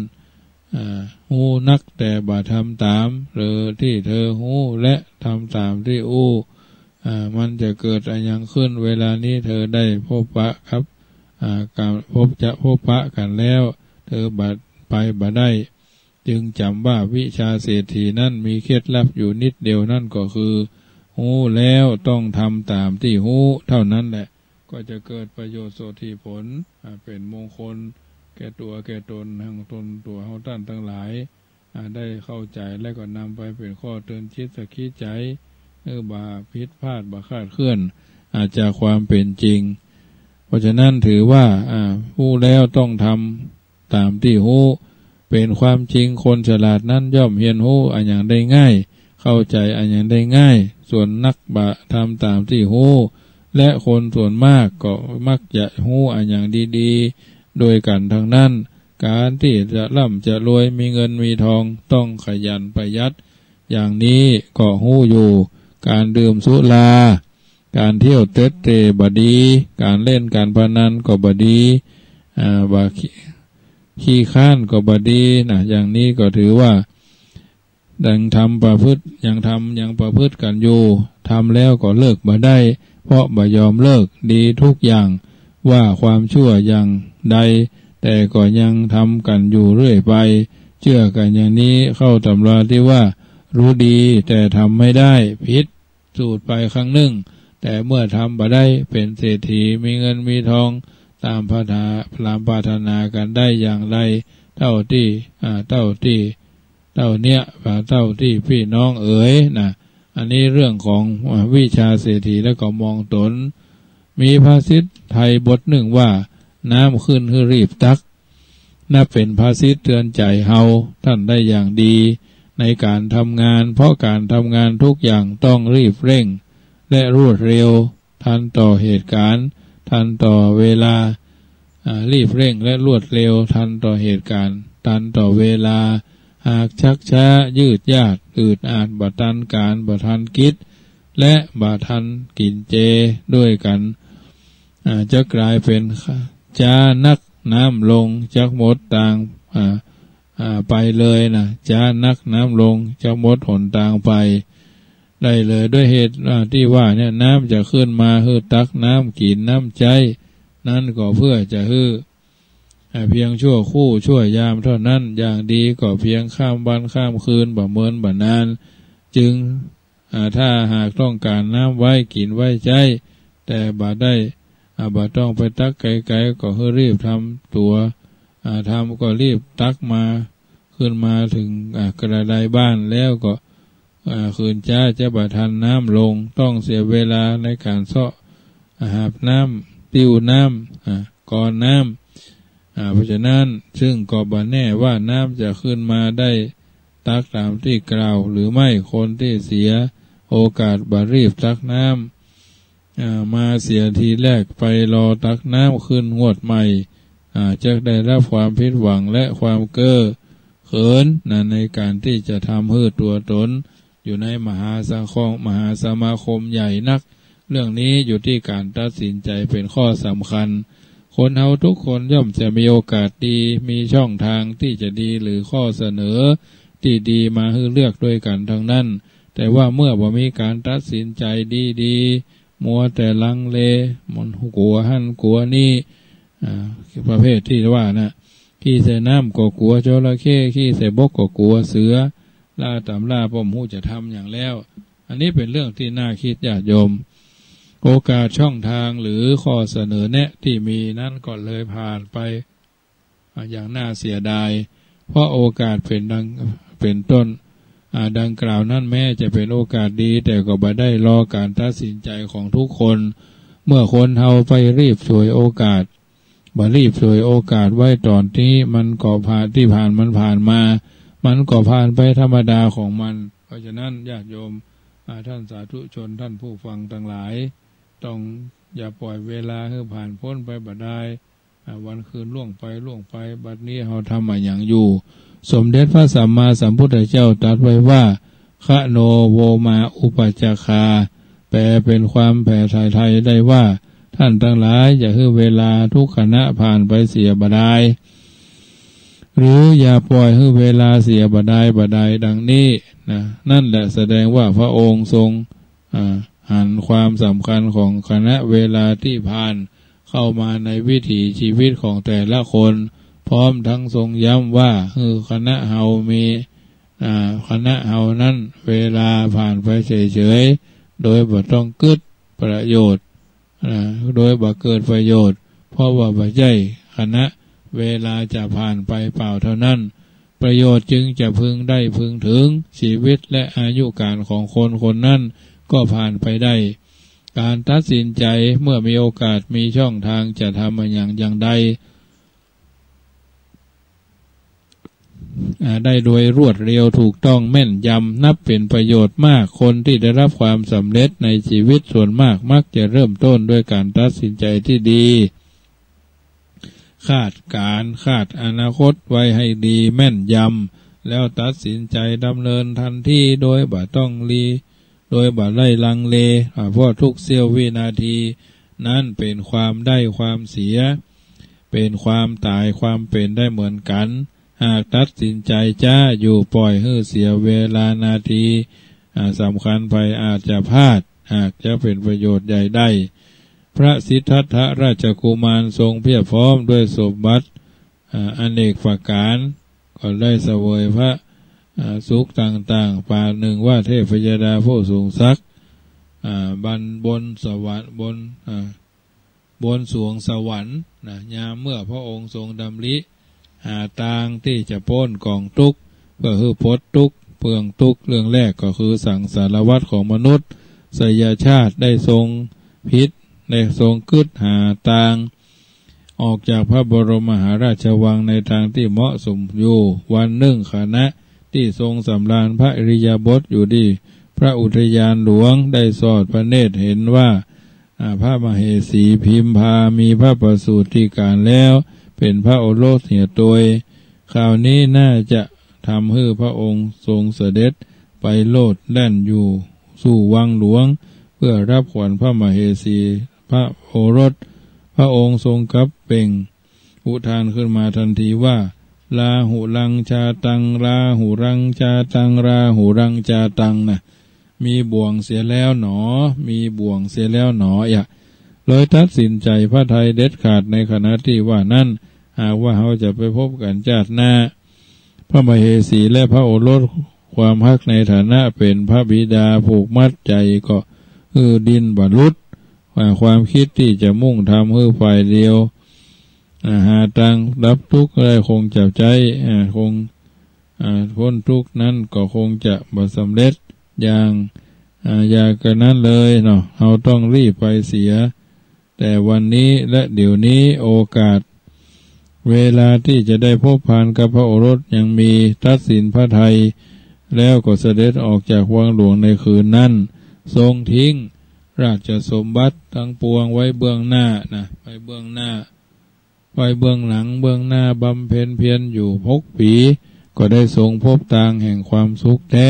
หู้นักแต่บ่ทำตามหรือที่เธอหู้และทำตามที่มันจะเกิดอะไรยังขึ้นเวลานี้เธอได้พบปะครับการพบปะกันแล้วเธอไปบ่ได้จึงจำว่าวิชาเศรษฐีนั้นมีเคล็ดลับอยู่นิดเดียวนั่นก็คือหู้แล้วต้องทำตามที่หู้เท่านั้นแหละก็จะเกิดประโยชน์โสธีผลเป็นมงคลแก่ตัวแก่ตนทั้งตนตัวเฮาท่านทั้งหลายได้เข้าใจและก็นำไปเป็นข้อเตือนจิตสักขีใจบาผิดพลาดบาคาดเคลื่อนอาจจะความเป็นจริงเพราะฉะนั้นถือว่าหู้แล้วต้องทำตามที่หู้เป็นความจริงคนฉลาดนั้นย่อมเรียนหู้อย่างได้ง่าย เข้าใจอันยังได้ง่ายส่วนนักบะทำตามที่ฮู้และคนส่วนมากก็มักจะฮู้อันอย่างดีๆโดยกันทั้งนั้นการที่จะร่ำจะรวยมีเงินมีทองต้องขยันประหยัดอย่างนี้ก็ฮู้อยู่การดื่มสุราการเที่ยวเตะเตะบดีการเล่นการพนันก็บดีบาขี้ข้านก็บดีนะอย่างนี้ก็ถือว่าดังทำประพฤติยังประพฤติกันอยู่ทำแล้วก็เลิกบ่ได้เพราะบ่ยอมเลิกดีทุกอย่างว่าความชั่วอย่างใดแต่ก็ยังทำกันอยู่เรื่อยไปเชื่อกันอย่างนี้เข้าตำราที่ว่ารู้ดีแต่ทำไม่ได้ผิดสูตรไปครั้งหนึ่งแต่เมื่อทำบ่ได้เป็นเศรษฐีมีเงินมีทองตามปรารถนากันได้อย่างไรเท่าที่เท่าที่พี่น้องเอ๋ยนะอันนี้เรื่องของวิชาเศรษฐีแล้วก็มองตนมีภาษิตไทยบทหนึ่งว่าน้ำขึ้นให้รีบตักนับเป็นภาษิตเตือนใจเฮาท่านได้อย่างดีในการทำงานเพราะการทำงานทุกอย่างต้องรีบเร่งและรวดเร็วทันต่อเหตุการณ์ทันต่อเวลารีบเร่งและรวดเร็วทันต่อเหตุการณ์ทันต่อเวลาหากชักช้ายืดยาดอืดอาดบ่ทันการบ่ทันคิดและบ่ทันกินเจด้วยกันจะกลายเป็นจ้านักน้ำลงจักหมดต่างไปเลยนะจ้านักน้ำลงจักหมดหนต่างไปได้เลยด้วยเหตุที่ว่าเนี่ยน้ำจะขึ้นมาฮือตักน้ำกินน้ำใจนั่นก็เพื่อจะฮือเพียงชั่วคู่ชั่วยามเท่านั้นอย่างดีก็เพียงข้ามวันข้ามคืนบ่เมินบ่นานจึงถ้าหากต้องการน้ำไว้กินไว้ใจแต่บ่ได้บ่ต้องไปตักไกลๆก็ให้รีบทำตัวทำก็รีบตักมาขึ้นมาถึงกระไดบ้านแล้วก็คืนจ้าจะบ่ทันน้ำลงต้องเสียเวลาในการเสาะหาบน้ำติ้วน้ำก่อนน้ำเพราะฉะนั้นซึ่งก็บ่แน่ว่าน้ำจะขึ้นมาได้ตักตามที่กล่าวหรือไม่คนที่เสียโอกาสบ่รีบตักน้ำมาเสียทีแรกไปรอตักน้ำขึ้นงวดใหม่จะได้รับความผิดหวังและความเก้อเขินในการที่จะทำให้ตัวตนอยู่ในมหาสมาคมใหญ่นักเรื่องนี้อยู่ที่การตัดสินใจเป็นข้อสำคัญคนเฮาทุกคนย่อมจะมีโอกาสดีมีช่องทางที่จะดีหรือข้อเสนอที่ดีมาให้เลือกด้วยกันทั้งนั้นแต่ว่าเมื่อบ่มีการตัดสินใจดีๆมัวแต่ลังเลมันกลัวหั่นกลัวนี่ประเภทที่ว่านะขี้ใส่น้ำก็กลัวจระเข้ขี้ใส่บกก็กลัวเสือล่าตำล่าป้อมหูจะทำอย่างแล้วอันนี้เป็นเรื่องที่น่าคิดญาติโยมโอกาสช่องทางหรือข้อเสนอแนะที่มีนั้นก็เลยผ่านไปอย่างน่าเสียดายเพราะโอกาสเป็นต้นดังกล่าวนั้นแม้จะเป็นโอกาสดีแต่ก็บ่ได้รอการตัดสินใจของทุกคนเมื่อคนเฮาไปรีบฉวยโอกาสบ่รีบฉวยโอกาสไว้ตอนที่มันก็ผ่านที่ผ่านมันผ่านมามันก็ผ่านไปธรรมดาของมันเพราะฉะนั้นญาติโยมท่านสาธุชนท่านผู้ฟังทั้งหลายต้องอย่าปล่อยเวลาให้ผ่านพ้นไปบ่ได้วันคืนล่วงไปบัดนี้เราทำมาอย่างอยู่สมเด็จพระสัมมาสัมพุทธเจ้าตรัสไว้ว่าคะโนโวมาอุปจคาแปลเป็นความแผ่ไทยได้ว่าท่านทั้งหลายอย่าให้เวลาทุกขณะผ่านไปเสียบ่ได้หรืออย่าปล่อยให้เวลาเสียบ่ได้ดังนี้นะนั่นแหละแสดงว่าพระองค์ทรงหันความสำคัญของขณะเวลาที่ผ่านเข้ามาในวิถีชีวิตของแต่ละคนพร้อมทั้งทรงย้ำว่าคณะเฮามีคณะเฮานั้นเวลาผ่านไปเฉยๆโดยบ่ต้องเกิดประโยชน์โดยบ่เกิดประโยชน์เพราะว่าบ่ใช่คณะเวลาจะผ่านไปเปล่าเท่านั้นประโยชน์จึงจะพึงได้พึงถึงชีวิตและอายุการของคนนั้นก็ผ่านไปได้การตัดสินใจเมื่อมีโอกาสมีช่องทางจะทำอย่างใด ได้โดยรวดเร็วถูกต้องแม่นยำนับเป็นประโยชน์มากคนที่ได้รับความสำเร็จในชีวิตส่วนมากมักจะเริ่มต้นด้วยการตัดสินใจที่ดีคาดอนาคตไว้ให้ดีแม่นยำแล้วตัดสินใจดำเนินทันทีโดยบ่ต้องโดยบ่ไล่ลังเลเพราะทุกเสี้ยววินาทีนั้นเป็นความได้ความเสียเป็นความตายความเป็นได้เหมือนกันหากตัดสินใจจ้าอยู่ปล่อยให้เสียเวลานาทีสำคัญไปอาจจะพลาดหากจะเป็นประโยชน์ใหญ่ได้พระสิทธัตถราชกุมารทรงเพียบพร้อมด้วยสมบัติอเนกประการก็ได้เสวยพระสุขต่างๆป่าหนึ่งว่าเทพยดาผู้สูงศักดิ์บนสวรรค์บนสวงสวรรค์ยามเมื่อพระองค์ทรงดำริหาทางที่จะพ้นกองทุกข์เพื่อให้พ้นทุกข์เปลืองทุกข์เรื่องแรกก็คือสังสารวัฏของมนุษย์สยชาติได้ทรงพิษได้ทรงกึศหาทางออกจากพระบรมมหาราชวังในทางที่เหมาะสมอยู่วันหนึ่งคณะที่ทรงสำราญพระอิริยาบถอยู่ที่พระอุทยานหลวงได้สอดพระเนตรเห็นว่าพระมเหสีพิมพามีพระประสูติการแล้วเป็นพระโอรสเสียตัวคราวนี้น่าจะทำให้พระองค์ทรงเสด็จไปโลดแล่นอยู่สู่วังหลวงเพื่อรับขวัญพระมเหสีพระโอรสพระองค์ทรงกับเป่งอุทานขึ้นมาทันทีว่าลาหุรังชาตังลาหุรังชาตังราหุรังชาตังมีบ่วงเสียแล้วหนอมีบ่วงเสียแล้วหนอเลยตัดสินใจพระทัยเด็ดขาดในขณะที่ว่านั่นหากว่าเขาจะไปพบกันชาติหน้าพระมเหสีและพระโอรสความฮักในฐานะเป็นพระบิดาผูกมัดใจก็ดินบรรลุความคิดที่จะมุ่งทำให้ฝ่ายเดียวหาทางรับทุกข์ได้คงจะใจคงพ้นทุกข์นั้นก็คงจะบ่สำเร็จอย่างกันนั้นเลยเนาะเราต้องรีบไปเสียแต่วันนี้และเดี๋ยวนี้โอกาสเวลาที่จะได้พบผ่านกับพระโอรสยังมีตัดสินพระทัยแล้วก็เสด็จออกจากวังหลวงในคืนนั้นทรงทิ้งราชสมบัติทั้งปวงไว้เบื้องหน้าไว้เบื้องหน้าไว้เบื้องหลังเบื้องหน้าบำเพ็ญเพียรอยู่6 ปีก็ได้ทรงพบทางแห่งความสุขแท้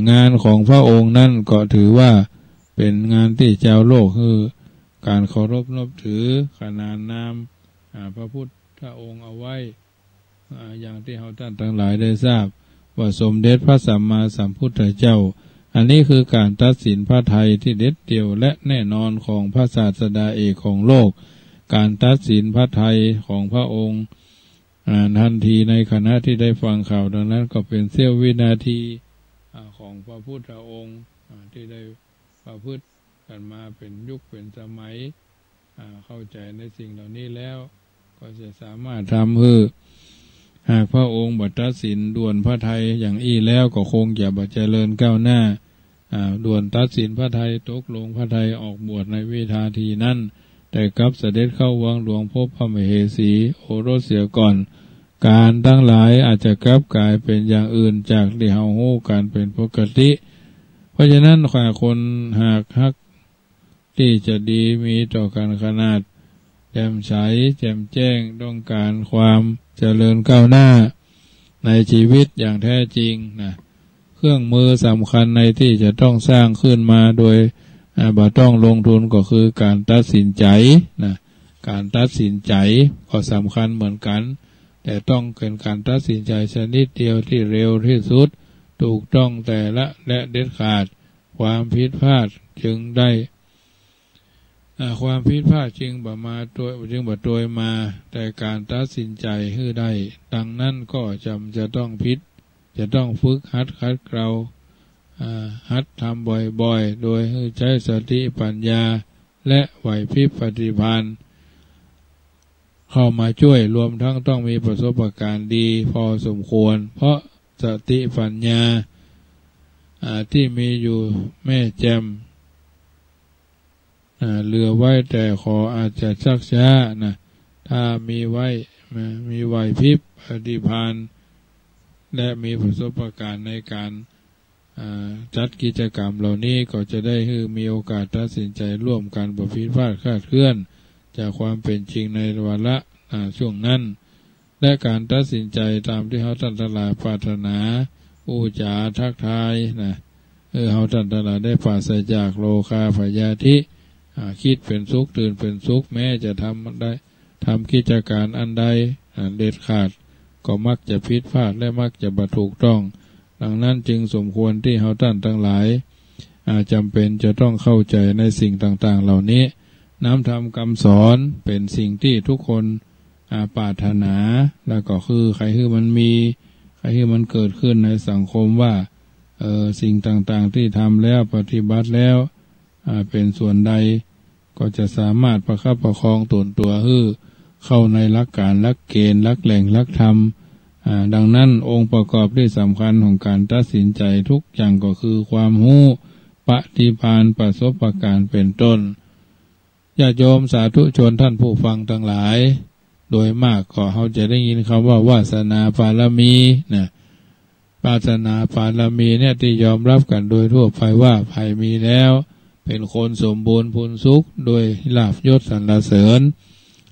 งานของพระองค์นั่นก็ถือว่าเป็นงานที่เจ้าโลกคือการเคารพนับถือขนานนามพระพุทธองค์เอาไว้อย่างที่เราท่านทั้งหลายได้ทราบว่าสมเด็จพระสัมมาสัมพุทธเจ้าอันนี้คือการตัดสินพระทัยที่เด็ดเดี่ยวและแน่นอนของพระศาสดาเอกของโลกการตัดสินพระทัยของพระองค์ทันทีในขณะที่ได้ฟังข่าวดังนั้นก็เป็นเสี้ยววินาทีของพระพุทธองค์ที่ได้ประพฤติกันมาเป็นยุคเป็นสมัยเข้าใจในสิ่งเหล่านี้แล้วก็จะสามารถทำให้หากพระองค์บัดตัดสินด่วนพระทัยอย่างอี้แล้วก็คงจะบัดเจริญก้าวหน้าด่วนตัดสินพระทัยตกลงพระทัยออกบวชในวิธาทีนั้นแต่กับเสด็จเข้าวังหลวงพบพระมเหสีโอรสเสียก่อนการทั้งหลายอาจจะกลับกลายเป็นอย่างอื่นจากที่เฮาฮู้กันเป็นปกติเพราะฉะนั้นคนหากฮักที่จะดีมีต่อกันขนาดแจ่มใสแจ่มแจ้งต้องการความเจริญก้าวหน้าในชีวิตอย่างแท้จริงเครื่องมือสำคัญในที่จะต้องสร้างขึ้นมาโดยบ่ต้องลงทุนก็คือการตัดสินใจการตัดสินใจก็สำคัญเหมือนกันแต่ต้องเป็นการตัดสินใจชนิดเดียวที่เร็วที่สุดถูกต้องแต่ละและเด็ดขาดความผิดพลาดจึงได้ความผิดพลาดจึงบ่มาแต่การตัดสินใจให้ได้ดังนั้นก็จะต้องจะต้องฝึกหัดขัดเกลาหัดทำบ่อยๆโดยให้ใช้สติปัญญาและไหวพริบปฏิภาณเข้ามาช่วยรวมทั้งต้องมีประสบการณ์ดีพอสมควรเพราะสติปัญญาที่มีอยู่แม่แจ่มเหลือไว้แต่ขออาจจะชักช้าถ้ามีไว้มีไหวพริบปฏิภาณ และมีประสบการณ์ในการจัดกิจกรรมเหล่านี้ก็จะได้มีโอกาสตัดสินใจร่วมกันบ่ผิดพลาดคลาดเคลื่อนจากความเป็นจริงในวาระช่วงนั้นและการตัดสินใจตามที่เขาตั้งตลาดปรารถนาอุจาทักทายนะเขาตั้งตลาดได้ปราศจากโลคาพยาธิคิดเป็นสุขตื่นเป็นสุขแม้จะทำกิจการอันใดเด็ดขาดก็มักจะผิดพลาดและมักจะบ่ถูกต้องดังนั้นจึงสมควรที่เขาท่านทั้งหลายจำเป็นจะต้องเข้าใจในสิ่งต่างๆเหล่านี้น้ำธรรมคำสอนเป็นสิ่งที่ทุกคนปรารถนาแล้วก็คือใครคือมันมีใครคือมันเกิดขึ้นในสังคมว่าสิ่งต่างๆที่ทำแล้วปฏิบัติแล้วเป็นส่วนใดก็จะสามารถประคับประคองตนตัวเข้าในหลักการหลักเกณฑ์หลักแหล่งหลักธรรมดังนั้นองค์ประกอบที่สำคัญของการตัดสินใจทุกอย่างก็คือความรู้ปฏิภาณประสบการณ์เป็นต้นญาติโยมสาธุชนท่านผู้ฟังทั้งหลายโดยมากก็เขาจะได้ยินคำว่าวาสนาบารมีนะวาสนาบารมีเนี่ยที่ยอมรับกันโดยทั่วไปว่าใครมีแล้วเป็นคนสมบูรณ์พูนสุขโดยลาภยศสรรเสริญ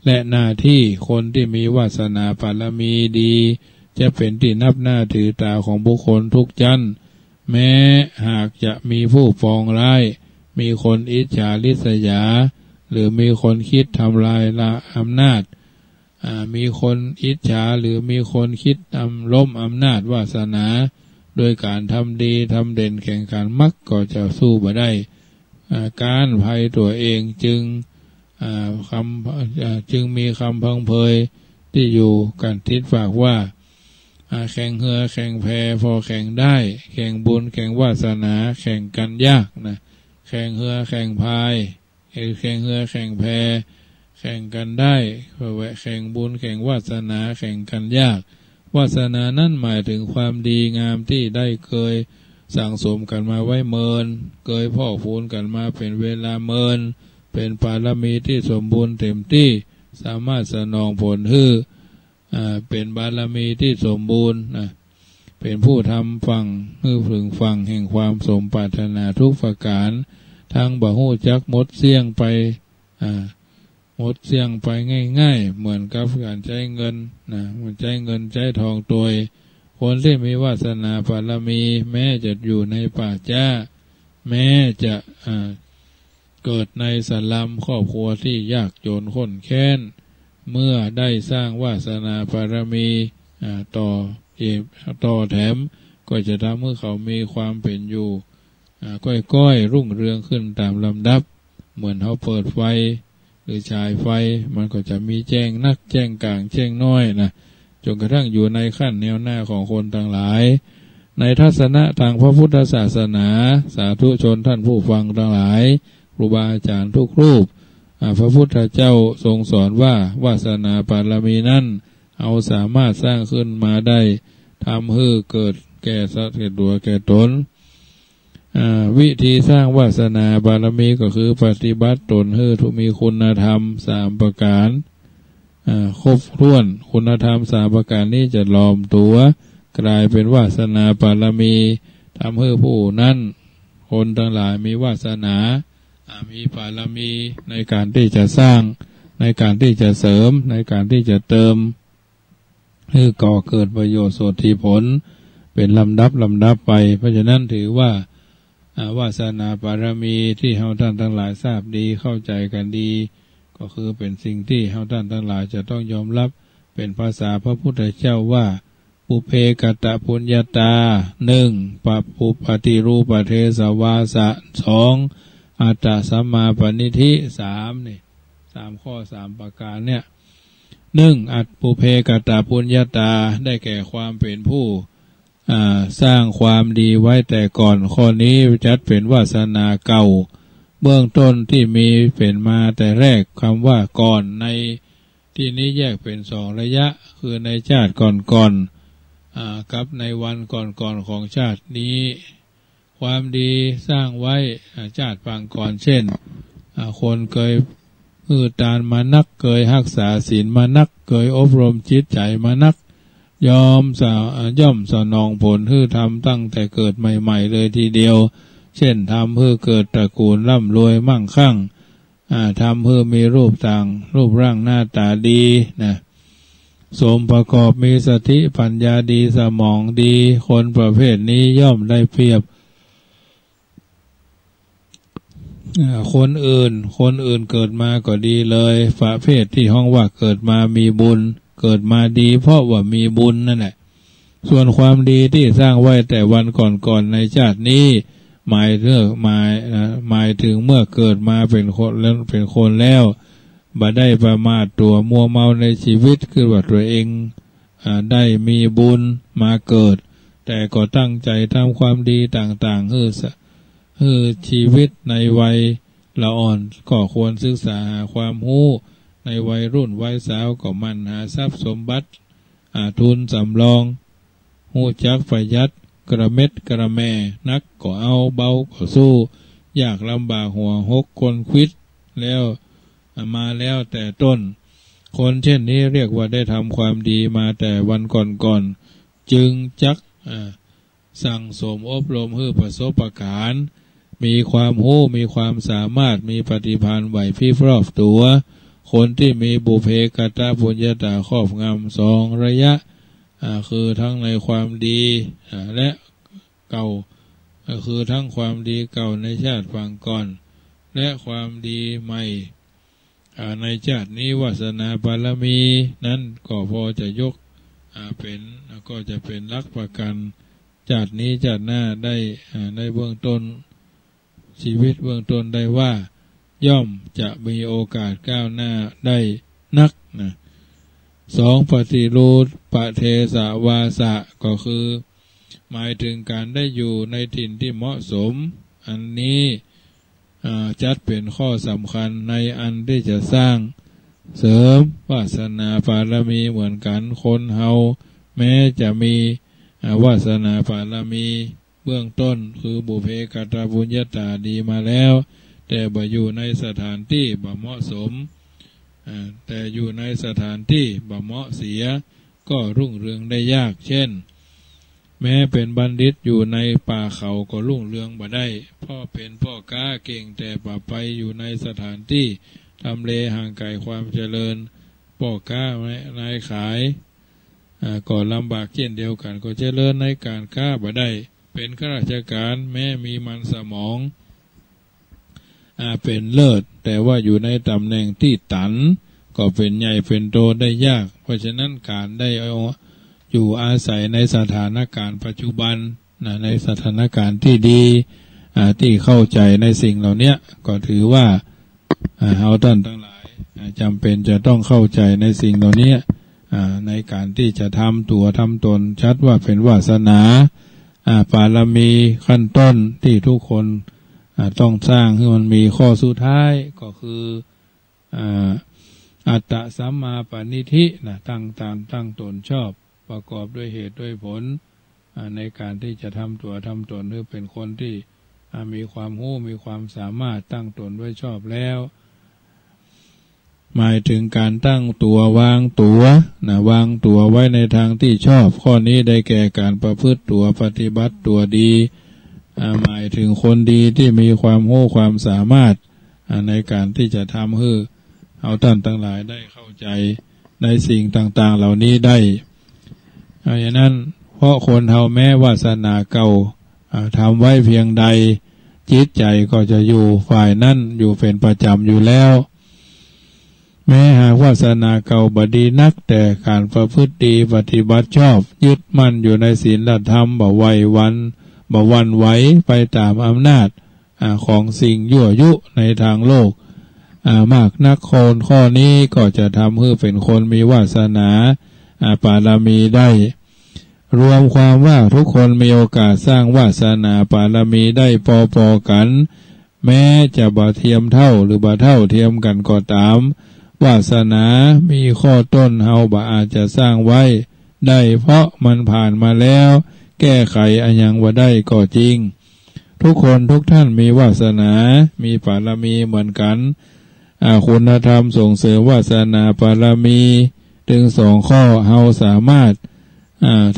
และหน้าที่คนที่มีวาสนาบารมีดีจะเป็นที่นับหน้าถือตาของบุคคลทุกชั้นแม้หากจะมีผู้ปองร้ายมีคนอิจฉาริษยาหรือมีคนคิดทำลายอำนาจมีคนอิจฉาหรือมีคนคิดล้มอำนาจวาสนาโดยการทำดีทำเด่นแข่งขันมักก็จะสู้บ่ได้การภัยตัวเองจึงมีคำพังเพยที่อยู่กันทิศฝากว่าแข่งเหือแข่งแพพอแข่งได้แข่งบุญแข่งวาสนาแข่งกันยากนะแข่งเหือแข่งพายแข่งเหือแข่งแพแข่งกันได้แข่งบุญแข่งวาสนาแข่งกันยากวาสนานั่นหมายถึงความดีงามที่ได้เคยสั่งสมกันมาไว้เมินเคยพอกพูนกันมาเป็นเวลาเมินเป็นบารมีที่สมบูรณ์เต็มที่สามารถสนองผลเป็นบารมีที่สมบูรณ์เป็นผู้ทำฝั่งถึงฝั่งแห่งความสมปรารถนาทุกประการทั้งบ่ฮู้จักหมดเสี่ยงไปหมดเสี่ยงไปง่ายๆเหมือนกับการใช้เงินมันใช้เงินใช้ทองตัวคนที่มีวาสนาบารมีแม้จะอยู่ในป่าช้าแม้จะเกิดในสลัมครอบครัวที่ยากจนข้นแค้นเมื่อได้สร้างวาสนาบารมีต่อแถมก็จะทำให้เขามีความเป็นอยู่ก้อยรุ่งเรืองขึ้นตามลำดับเหมือนเขาเปิดไฟหรือฉายไฟมันก็จะมีแจ้งนักแจ้งกลางแจ้งน้อยนะจนกระทั่งอยู่ในขั้นแนวหน้าของคนต่างหลายในทัศนะทางพระพุทธศาสนาสาธุชนท่านผู้ฟังทั้งหลายครูบาอาจารย์ทุกรูปพระพุทธเจ้าทรงสอนว่าวาสนาบารมีนั้นเอาสามารถสร้างขึ้นมาได้ทำให้เกิดแก่สัตว์แก่ตัวแก่ตนวิธีสร้างวาสนาบารมีก็คือปฏิบัติตนให้มีคุณธรรม3ประการครบถ้วนคุณธรรม3ประการนี้จะหลอมตัวกลายเป็นวาสนาบารมีทำให้ผู้นั้นคนทั้งหลายมีวาสนามีบารมีในการที่จะสร้างในการที่จะเสริมในการที่จะเติมให้ก่อเกิดประโยชน์โสติผลเป็นลำดับไปเพราะฉะนั้นถือว่าวาสนาบารมีที่เฮาท่านทั้งหลายทราบดีเข้าใจกันดีก็คือเป็นสิ่งที่เฮาท่านทั้งหลายจะต้องยอมรับเป็นภาษาพระพุทธเจ้าว่าปุเพกตปุญญาตา1ปัปปุปฏิรูปเทสวาสะ2อัตตสัมมาปณิธิ3นี่3ข้อ3ประการเนี่ย1อัตปุเพกตปุญญาตาได้แก่ความเป็นผู้สร้างความดีไว้แต่ก่อนข้อนี้จัดเป็นวาสนาเก่าเบื้องต้นที่มีเป็นมาแต่แรกคำว่าก่อนในที่นี้แยกเป็น2ระยะคือในชาติก่อนกับในวันก่อนของชาตินี้ความดีสร้างไว้ชาติปางก่อนเช่นคนเคยทานมานักเคยรักษาศีลมานักเคยอบรมจิตใจมานัก ย่อมสนองผลคือทำตั้งแต่เกิดใหม่ๆเลยทีเดียวเช่นทำเพื่อเกิดตระกูลร่ำรวยมั่งคั่งทำเพื่อมีรูปร่างหน้าตาดีนะสมประกอบมีสติปัญญาดีสมองดีคนประเภทนี้ย่อมได้เปรียบคนอื่นเกิดมาก็ดีเลยประเภทที่ห้องว่าเกิดมามีบุญเกิดมาดีเพราะว่ามีบุญนั่นแหละส่วนความดีที่สร้างไว้แต่วันก่อนในชาตินี้หมายถึงเมื่อเกิดมาเป็นคนแล้วบ่ได้ประมาทตัวมัวเมาในชีวิตคือว่าตัวเองได้มีบุญมาเกิดแต่ก็ตั้งใจทำความดีต่างๆคือชีวิตในวัยละอ่อนก็ควรศึกษาหาความรู้ในวัยรุ่นวัยสาวก็มันหาทรัพย์สมบัติทุนสำรองหู้จักประหยัดกระเม็ดกระแม่นักก็เอาเบาก็สู้ยากลำบากหัวหกคนควิดแล้วมาแล้วแต่ต้นคนเช่นนี้เรียกว่าได้ทำความดีมาแต่วันก่อนจึงจักสั่งสมอบรมให้ประสบการณ์มีความรู้มีความสามารถมีปฏิภาณไหวพริบรอบตัวคนที่มีบุพเพกตปุญญาตาครอบงำสองระยะคือทั้งในความดีและเก่าคือทั้งความดีเก่าในชาติฝั่งก่อนและความดีใหม่ในชาตินี้วาสนาบารมีนั้นก็พอจะยกก็จะเป็นหลักประกันชาตินี้ชาติหน้าได้ในเบื้องต้นชีวิตเบื้องต้นได้ว่าย่อมจะมีโอกาสก้าวหน้าได้นักนะ2ปฏิรูปประเทศวาสะก็คือหมายถึงการได้อยู่ในถิ่นที่เหมาะสมอันนี้จัดเป็นข้อสำคัญในอันที่จะสร้างเสริมวาสนาบารมีเหมือนกันคนเฮาแม้จะมีวาสนาบารมีเบื้องต้นคือบุพเพกตปุญญาตาดีมาแล้วแต่บ่อยู่ในสถานที่บ่เหมาะสมแต่อยู่ในสถานที่บ่เหมาะเสียก็รุ่งเรืองได้ยากเช่นแม้เป็นบัณฑิตอยู่ในป่าเขาก็รุ่งเรืองบ่ได้พ่อเป็นพ่อค้าเก่งแต่ป่าไปอยู่ในสถานที่ทำเลห่างไกลความเจริญพ่อค้านายขายก็ลำบากเช่นเดียวกันก็เจริญในการค้าบ่ได้เป็นข้าราชการแม้มีมันสมองเป็นเลิศแต่ว่าอยู่ในตำแหน่งที่ตันก็เป็นใหญ่เป็นโตได้ยากเพราะฉะนั้นการได้อยู่อาศัยในสถานการณ์ปัจจุบันในสถานการณ์ที่ดีที่เข้าใจในสิ่งเหล่านี้ก็ถือว่าเอาท่านทั้งหลายจำเป็นจะต้องเข้าใจในสิ่งเหล่านี้ในการที่จะทำตัวทำตนชัดว่าเป็นวาสนาบารมีขั้นต้นที่ทุกคนต้องสร้างให้มันมีข้อสุดท้ายก็คืออัตตสัมมาปณิธิตั้งตนชอบประกอบด้วยเหตุด้วยผลในการที่จะทำตัวทำตนให้เป็นคนที่มีความรู้มีความสามารถตั้งตนไว้ชอบแล้วหมายถึงการตั้งตัววางตัวไว้ในทางที่ชอบข้อนี้ได้แก่การประพฤติตัวปฏิบัติตัวดีหมายถึงคนดีที่มีความรู้ความสามารถในการที่จะทำให้เอาท่านทั้งหลายได้เข้าใจในสิ่งต่างๆเหล่านี้ได้อย่างนั้นเพราะคนเฮาแม้วาสนาเก่าทำไว้เพียงใดจิตใจก็จะอยู่ฝ่ายนั้นอยู่เป็นประจำอยู่แล้วแม้หากวาสนาเก่าบดีนักแต่การประพฤติดีปฏิบัติชอบยึดมั่นอยู่ในศีลธรรมบ่หวั่นไหวไปตามอำนาจของสิ่งยั่วยุในทางโลกมากนักคนข้อนี้ก็จะทำให้เป็นคนมีวาสนาบารมีได้รวมความว่าทุกคนมีโอกาสสร้างวาสนาบารมีได้พอๆกันแม้จะบ่เทียมเท่าหรือบ่เท่าเทียมกันก็ตามวาสนามีข้อต้นเฮาบ่อาจจะสร้างไว้ได้เพราะมันผ่านมาแล้วแก้ไขอันยังว่าได้ก็จริงทุกคนทุกท่านมีวาสนามีบารมีเหมือนกันคุณธรรมส่งเสริมวาสนาบารมีถึง2ข้อเฮาสามารถ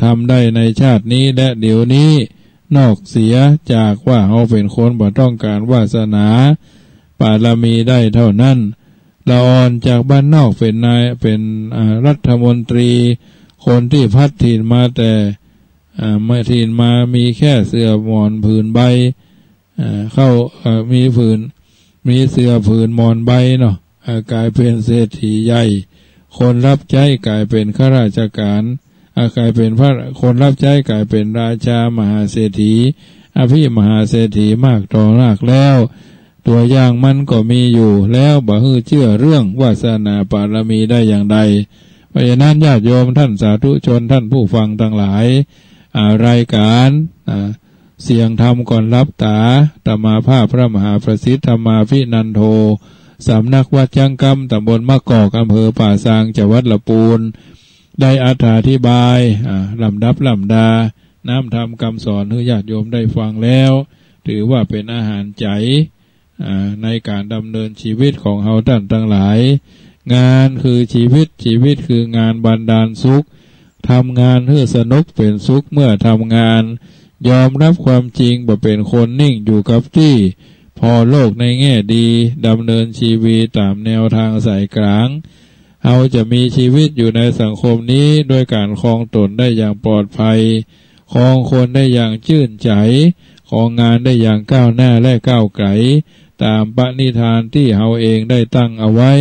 ทำได้ในชาตินี้และเดี๋ยวนี้นอกเสียจากว่าเขาเป็นคนบ่ต้องการวาสนาบารมีได้เท่านั้นละอ่อนจากบ้านนอกเป็นนายเป็นรัฐมนตรีคนที่พัดถิ่นมาแต่มาถิ่นมามีแค่เสื้อหมอนผืนใบเข้ามีผืนมีเสื้อผืนหมอนใบเนาะกลายเป็นเศรษฐีใหญ่คนรับใช้กลายเป็นข้าราชการกลายเป็นพระคนรับใช้กลายเป็นราชามหาเศรษฐีอภิมหาเศรษฐีมากต่อมากแล้วตัวอย่างมันก็มีอยู่แล้วบ่ฮือเชื่อเรื่องวาสนาบารมีได้อย่างใดเพราะฉะนั้นญาติโยมท่านสาธุชนท่านผู้ฟังทั้งหลายรายการเสียงธรรมก่อนรับตาธรรมาภาพพระมหาประสิทธิ์ธรรมาภินันโทสำนักวัดจังกำตำบลมะกอกอำเภอป่าซางจังหวัดละปูนได้อธิบายลำดับลำดาน้ำธรรมคำสอนให้ญาติโยมได้ฟังแล้วถือว่าเป็นอาหารใจในการดำเนินชีวิตของเฮาท่านทั้งหลายงานคือชีวิตคืองานบันดาลสุขทำงานเพื่อสนุกเป็นสุขเมื่อทำงานยอมรับความจริงบ่เป็นคนนิ่งอยู่กับที่พอโลกในแง่ดีดำเนินชีวิตตามแนวทางสายกลางเฮาจะมีชีวิตอยู่ในสังคมนี้ด้วยการครองตนได้อย่างปลอดภัยครองคนได้อย่างชื่นใจครองงานได้อย่างก้าวหน้าและก้าวไกลตามปณิธานที่เฮาเองได้ตั้งเอาไว้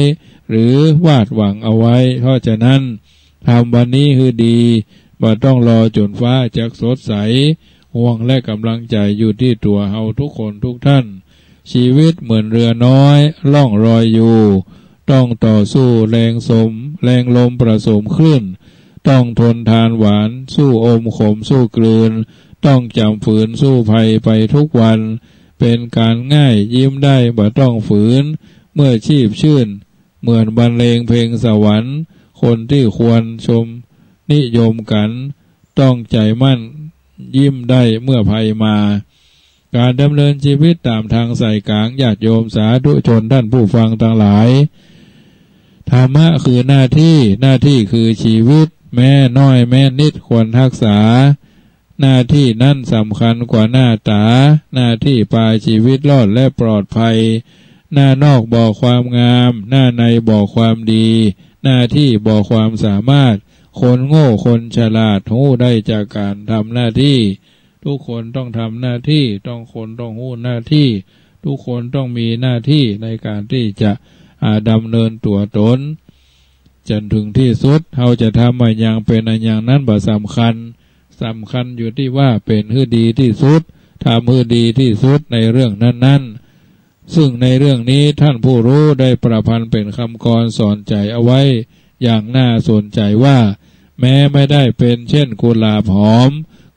หรือวาดหวังเอาไว้เพราะฉะนั้นทำวันนี้คือดีบ่ต้องรอจนฟ้าจะสดใสห่วงและกำลังใจอยู่ที่ตัวเฮาทุกคนทุกท่านชีวิตเหมือนเรือน้อยล่องลอยอยู่ต้องต่อสู้แรงลมประสมคลื่นต้องทนทานหวานสู้อมขมสู้กลืนต้องจำฝืนสู้ภัยไปทุกวันเป็นการง่ายยิ้มได้บ่ต้องฝืนเมื่อชีพชื่นเหมือนบรรเลงเพลงสวรรค์คนที่ควรชมนิยมกันต้องใจมั่นยิ้มได้เมื่อภัยมาการดำเนินชีวิตตามทางสายกลางญาติโยมสาธุชนท่านผู้ฟังทั้งหลายธรรมะคือหน้าที่คือชีวิตแม่น้อยแม่นิดควรรักษาหน้าที่นั้นสำคัญกว่าหน้าตาหน้าที่ปลายชีวิตรอดและปลอดภัยหน้านอกบอกความงามหน้าในบอกความดีหน้าที่บอกความสามารถคนโง่คนฉลาดรู้ได้จากการทำหน้าที่ทุกคนต้องทำหน้าที่ต้องรู้หน้าที่ทุกคนต้องมีหน้าที่ในการที่จะดำเนินตัวตนจนถึงที่สุดเราจะทำอะไรอย่างเป็นอะไรอย่างนั้นบ่สำคัญอยู่ที่ว่าเป็นให้ดีที่สุดทำให้ดีที่สุดในเรื่องนั้นๆซึ่งในเรื่องนี้ท่านผู้รู้ได้ประพันธ์เป็นคำกรสอนใจเอาไว้อย่างน่าสนใจว่าแม้ไม่ได้เป็นเช่นกุหลาบหอม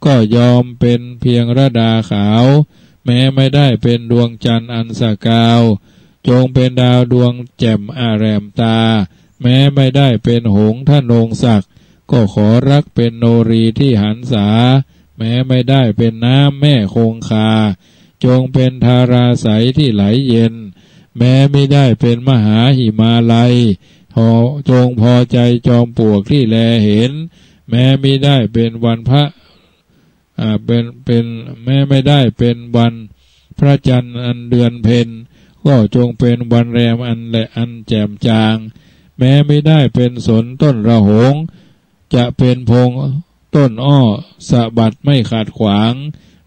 ก็ยอมเป็นเพียงระดาขาวแม้ไม่ได้เป็นดวงจันทร์อันสกาวจงเป็นดาวดวงแจ่มอาแรมตาแม้ไม่ได้เป็นหงส์ทนงศักดิ์ก็ขอรักเป็นโนรีที่หันษาแม้ไม่ได้เป็นน้ำแม่คงคาจงเป็นธาราใสที่ไหลเย็นแม้ไม่ได้เป็นมหาหิมาลัยจงพอใจจอมปลวกที่แลเห็นแม้ไม่ได้เป็นวันพระแม้ไม่ได้เป็นวันพระจันทร์อันเดือนเพ็ญก็จงเป็นวันแรมอันแจ่มจางแม้ไม่ได้เป็นสนต้นระหงจะเป็นพงต้นอ้อสะบัดไม่ขาดขวาง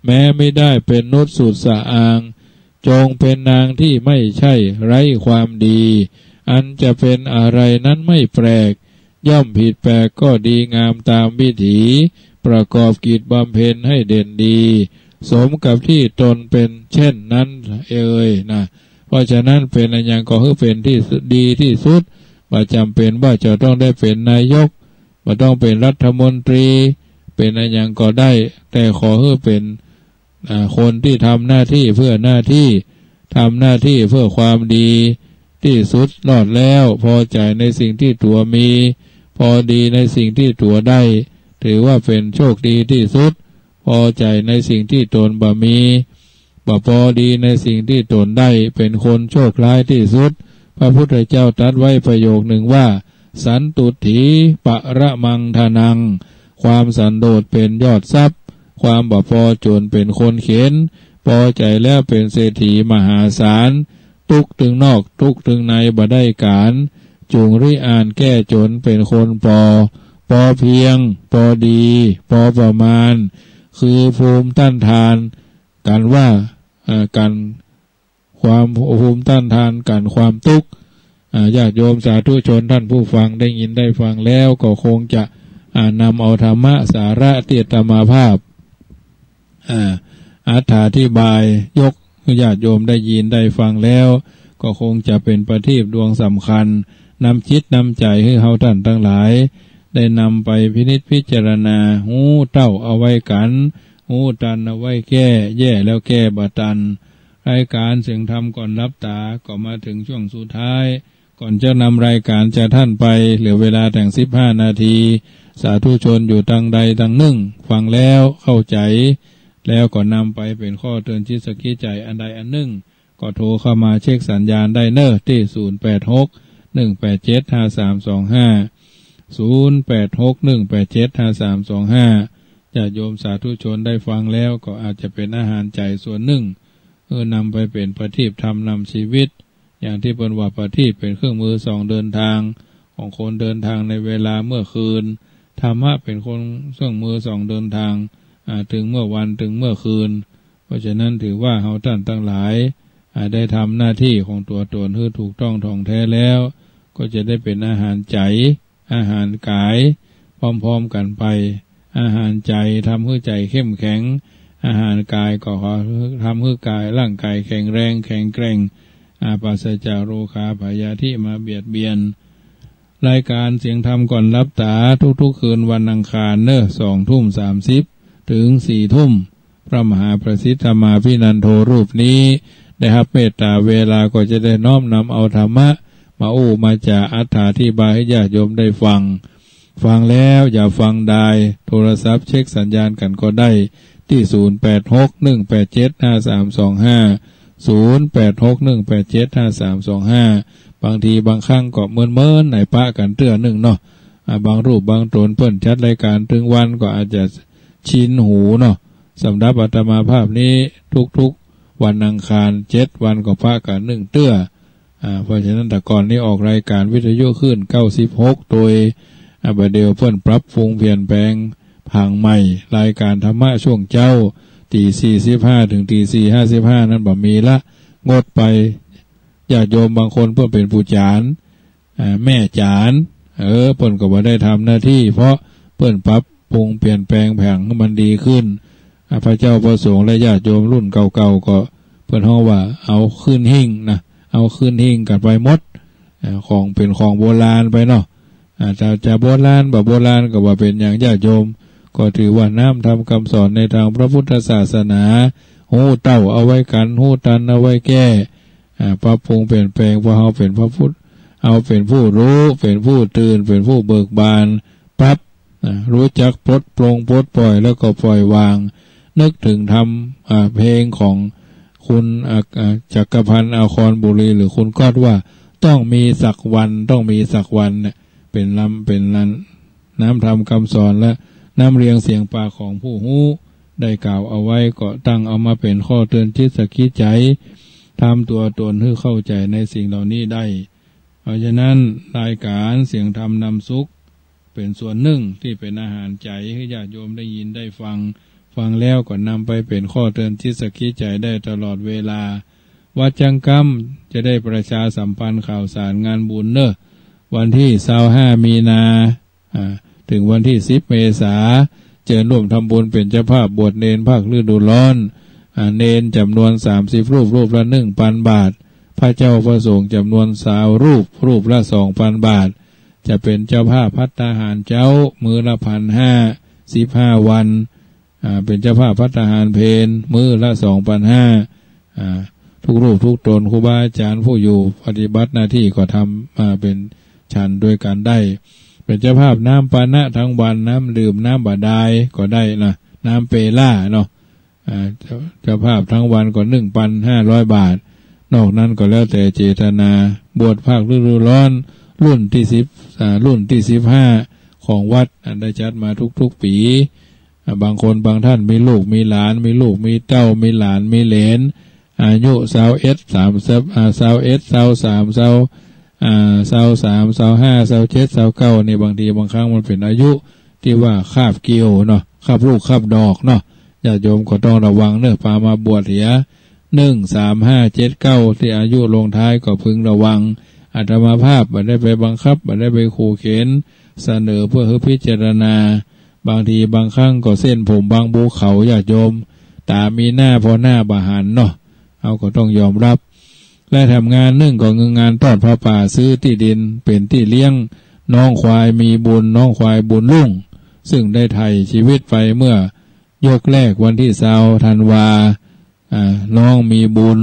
แม้ไม่ได้เป็นนุชสุดสะอางจงเป็นนางที่ไม่ใช่ไร้ความดีอันจะเป็นอะไรนั้นไม่แปลกย่อมผิดแปลกก็ดีงามตามวิถีประกอบกิจบำเพ็ญให้เด่นดีสมกับที่ตนเป็นเช่นนั้นนะเพราะฉะนั้นเป็นอะไรอย่างก็คือเป็นที่ดีที่สุดว่าจำเป็นว่าจะต้องได้เป็นนายกว่าต้องเป็นรัฐมนตรีเป็นอะไรอย่างก็ได้แต่ขอให้เป็นคนที่ทำหน้าที่เพื่อหน้าที่ทำหน้าที่เพื่อความดีที่สุดรอดแล้วพอใจในสิ่งที่ตัวมีพอดีในสิ่งที่ตัวได้ถือว่าเป็นโชคดีที่สุดพอใจในสิ่งที่ตนบ่มีบ่พอดีในสิ่งที่ตนได้เป็นคนโชคร้ายที่สุดพระพุทธเจ้าตรัสไว้ประโยคหนึ่งว่าสันตุถีปะระมังทานังค ความสันโดษเป็นยอดทรัพย์ความบ่พอจนเป็นคนเข็นพอใจแล้วเป็นเศรษฐีมหาศาลทุกถึงนอกทุกถึงในบ่ได้การจุงริอ่านแก้จนเป็นคนพอเพียงพอดีพอประมาณคือภูมิต้านทานกันว่ากันความภูมิต้านทานกันความทุกข์ญาติโยมสาธุชนท่านผู้ฟังได้ยินได้ฟังแล้วก็คงจะนำเอาธรรมะสาระเตียตมาภาพอธิบายยกญาติโยมได้ยินได้ฟังแล้วก็คงจะเป็นประทีปดวงสำคัญนำจิตนำใจให้เฮาท่านทั้งหลายได้นำไปพินิจพิจารณาหูเต้าเอาไว้กันหูตันเอาไว้แก้แย่แล้วแก้บาตันรายการเสียงธรรมก่อนรับตาก็มาถึงช่วงสุดท้ายก่อนจะนำรายการจะท่านไปเหลือเวลาแต่ง15 นาทีสาธุชนอยู่ทางใดทางหนึ่งฟังแล้วเข้าใจแล้วก็นำไปเป็นข้อเตือนจิตสกิจใจอันใดอันหนึ่งก็โทรเข้ามาเช็คสัญญาณได้เนอะที่0861875325จะโยมสาธุชนได้ฟังแล้วก็อาจจะเป็นอาหารใจส่วนหนึ่งนำไปเป็นประทีปธรรมนำชีวิตอย่างที่เป็นว่าประทีปเป็นเครื่องมือส่องเดินทางของคนเดินทางในเวลาเมื่อคืนธรรมะเป็นคนเครื่องมือส่องเดินทางถึงเมื่อวันถึงเมื่อคืนเพราะฉะนั้นถือว่าเฮาท่านทั้งหลายได้ทำหน้าที่ของตัวตนให้ถูกต้องท่องแท้แล้วก็จะได้เป็นอาหารใจอาหารกายพร้อมๆกันไปอาหารใจทำให้ใจเข้มแข็งอาหารกายก็ทำให้กายร่างกายแข็งแรงแข็งแกร่งปราศจากโรคาพยาธิมาเบียดเบียนรายการเสียงธรรมก่อนรับตาทุกๆคืนวันอังคาร20:30 ถึง 4 ทุ่มพระมหาประสิทธธรรมาภินันโทรูปนี้ได้รับเมตตาเวลาก็จะได้น้อมนำเอาธรรมะมามาจากอธิบายให้ญาติโยมได้ฟังแล้วอย่าฟังได้โทรศัพท์เช็คสัญญาณกันก็ได้ที่0861875325 บางทีบางครั้งก็เมินไหนปะกันเตื้อหนึ่งเนาะบางรูปบางตนเพิ่นชัดรายการถึงวันก็อาจจะชินหูเนาะสำหรับอาตมาภาพนี้ทุกๆวันอังคาร7 วันก็ปะกัน1 เตื้อเพราะฉะนั้นแต่ก่อนนี้ออกรายการวิทยุขึ้น96โดยบัดเดียวเพิ่นปรับปรุงเปลี่ยนแปลงผังใหม่รายการธรรมะช่วงเจ้าตี45ถึงตี4:55นั้นบ่มีละงดไปญาติโยมบางคนเพิ่นเป็นผู้จานแม่จานเพิ่นก็บ่ได้ทำหน้าที่เพราะเพิ่นปรับปรุงเปลี่ยนแปลงผังให้มันดีขึ้นพระเจ้าประสงค์และญาติโยมรุ่นเก่าๆก็เพิ่นฮ้องว่าเอาขึ้นหิ้งนะเอาขึ้นหิ้งกันไปหมดของเป็นของโบราณไปเนาะจะโบราณโบราณก็ว่าเป็นอย่างญาติโยมก็ถือว่าน้ำทำคำสอนในทางพระพุทธศาสนาหูเต้าเอาไว้กันหูตันเอาไว้แก้ปรับปรุงเปลี่ยนแปลงเพราะเราเป็นพระพุทธเอาเป็นผู้รู้เป็นผู้ตื่นเป็นผู้เบิกบานปั๊บรู้จักปลดปลงปลดปล่อยแล้วก็ปล่อยวางนึกถึงทำเพลงของคุณจักรพันธ์อาครบุรีหรือคุณก็ว่าต้องมีสักวันเนี่ยเป็นน้ำทำคำสอนและน้ำเรียงเสียงปากของผู้ฮู้ได้กล่าวเอาไว้ก็ตั้งเอามาเป็นข้อเตือนจิตสกิจใจทำตัวตนให้เข้าใจในสิ่งเหล่านี้ได้เพราะฉะนั้นรายการเสียงธรรมนำสุขเป็นส่วนหนึ่งที่เป็นอาหารใจให้ญาติโยมได้ยินได้ฟังแล้วก็นำไปเป็นข้อเตือนจิตสกิจใจได้ตลอดเวลาวัดจังกรรมจะได้ประชาสัมพันธ์ข่าวสารงานบุญเนอะวันที่25 มีนาถึงวันที่10 เมษาเจิญร่วมทำบุญเป็นเจ้าภาพบวชเนนภาคฤดูร้อนเนนจำนวน30 รูปละ 1,000 บาทพระเจ้าประสงค์จำนวน20 รูปละ 2,000 บาทจะเป็นเจ้าภาพภัตตาหารเจ้ามื้อละ 1,500 15 วันเป็นเจ้าภาพภัตตาหารเพลมื้อละ 2,500 ทุกรูปทุกตนครูบาอาจารย์ผู้อยู่ปฏิบัติหน้าที่ก็ทำเป็นฉันด้วยกันได้เป็นเจ้าภาพน้ำปานะทั้งวันน้ำดื่มน้ำบาดาลก็ได้นะน้ำเปล่าเนาะเจ้าภาพทั้งวันก็ 1,500 บาทนอกนั้นก็แล้วแต่เจตนาบวชภาคฤดูร้อนรุ่นที่10รุ่นที่15ขอ ของวัดได้จัดมาทุกๆปีบางคนบางท่านมีลูกมีหลานมีลูกมีเต้ามีหลานมีเหลนอายุ21 22 23 24 25 26 27 29ในบางทีบางครั้งมันเป็นอายุที่ว่าคาบเกี่ยวเนาะคาบลูกคาบดอกเนาะญาติโยมก็ต้องระวังเนื้อพามาบวชเหีย13579ที่อายุลงท้ายก็พึงระวังอาตมาภาพบ่ได้ไปบังคับบ่ได้ไปขู่เข็นเสนอเพื่อให้พิจารณาบางทีบางครั้งก็เส้นผมบางภูเขาญาติโยมตามีหน้าพอหน้าบาหันเนาะเอาก็ต้องยอมรับและทำงานก็เงินงานทอดผ้าป่าซื้อที่ดินเป็นที่เลี้ยงน้องควายมีบุญน้องควายบุญลุ่งซึ่งได้ไถ่ชีวิตไปเมื่อยกแรกวันที่20ธันวาน้องมีบุญ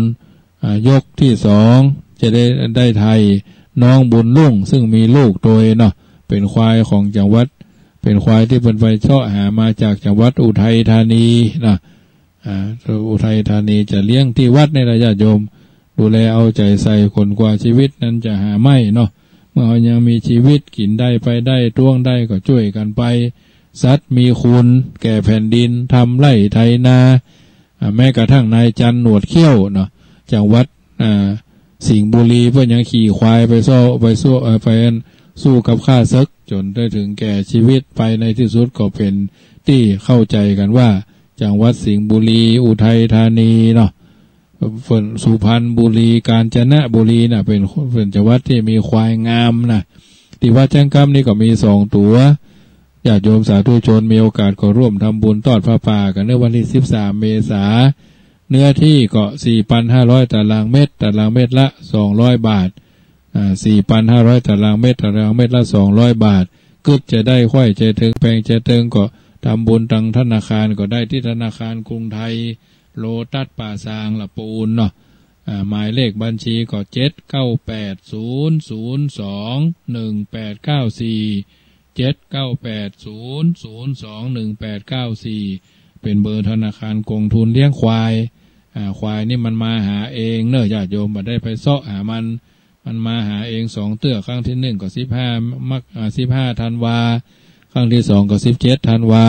ยกที่2จะได้ไถ่น้องบุญลุ่งซึ่งมีลูกโดยเนาะเป็นควายของจังหวัดเป็นควายที่เป็นไปเชาะหามาจากจังหวัดอุทัยธานีนะอุทัยธานีจะเลี้ยงที่วัดในระยะโยมดูแลเอาใจใส่คนกว่าชีวิตนั้นจะหาไม่เนาะเมื่อยังมีชีวิตกินได้ไปได้ท่วงได้ก็ช่วยกันไปสัตว์มีคุณแก่แผ่นดินทำไร่ไถนาแม้กระทั่งนายจันหนวดเขี้ยวเนาะจังหวัดสิงห์บุรีเพื่อนยังขี่ควายไปสู้กับข้าศึกจนได้ถึงแก่ชีวิตไปในที่สุดก็เป็นที่เข้าใจกันว่าจังหวัดสิงห์บุรีอุทัยธานีเนาะสุพรรณบุรีกาญจนบุรีน่ะเป็นจังหวัดที่มีควายงามนะที่วัดแจ้งกำนี่ก็มี2ตัวญาติโยมสาธุชนมีโอกาสก็ร่วมทำบุญทอดผ้าป่ากันในวันที่13 เมษายนเนื้อที่ก็ 4,500 ตารางเมตรตารางเมตรละ200 บาท4,500 ตารางเมตรตารางเมตรละ200 บาทกึดจะได้ค่อยใจถึงแปลงใจเติงก็ทำบุญทางธนาคารก็ได้ที่ธนาคารกรุงไทยโลตัสป่าซางละปูนเนาะหมายเลขบัญชีก็79800021894เป็นเบอร์ธนาคารกองทุนเลี้ยงควายควายนี่มันมาหาเองเนอะญาติโยมบ่ได้ไปเสาะหามันมาหาเอง2เตื้อครั้งที่1ก็15ธันวาครั้งที่2ก็17ธันวา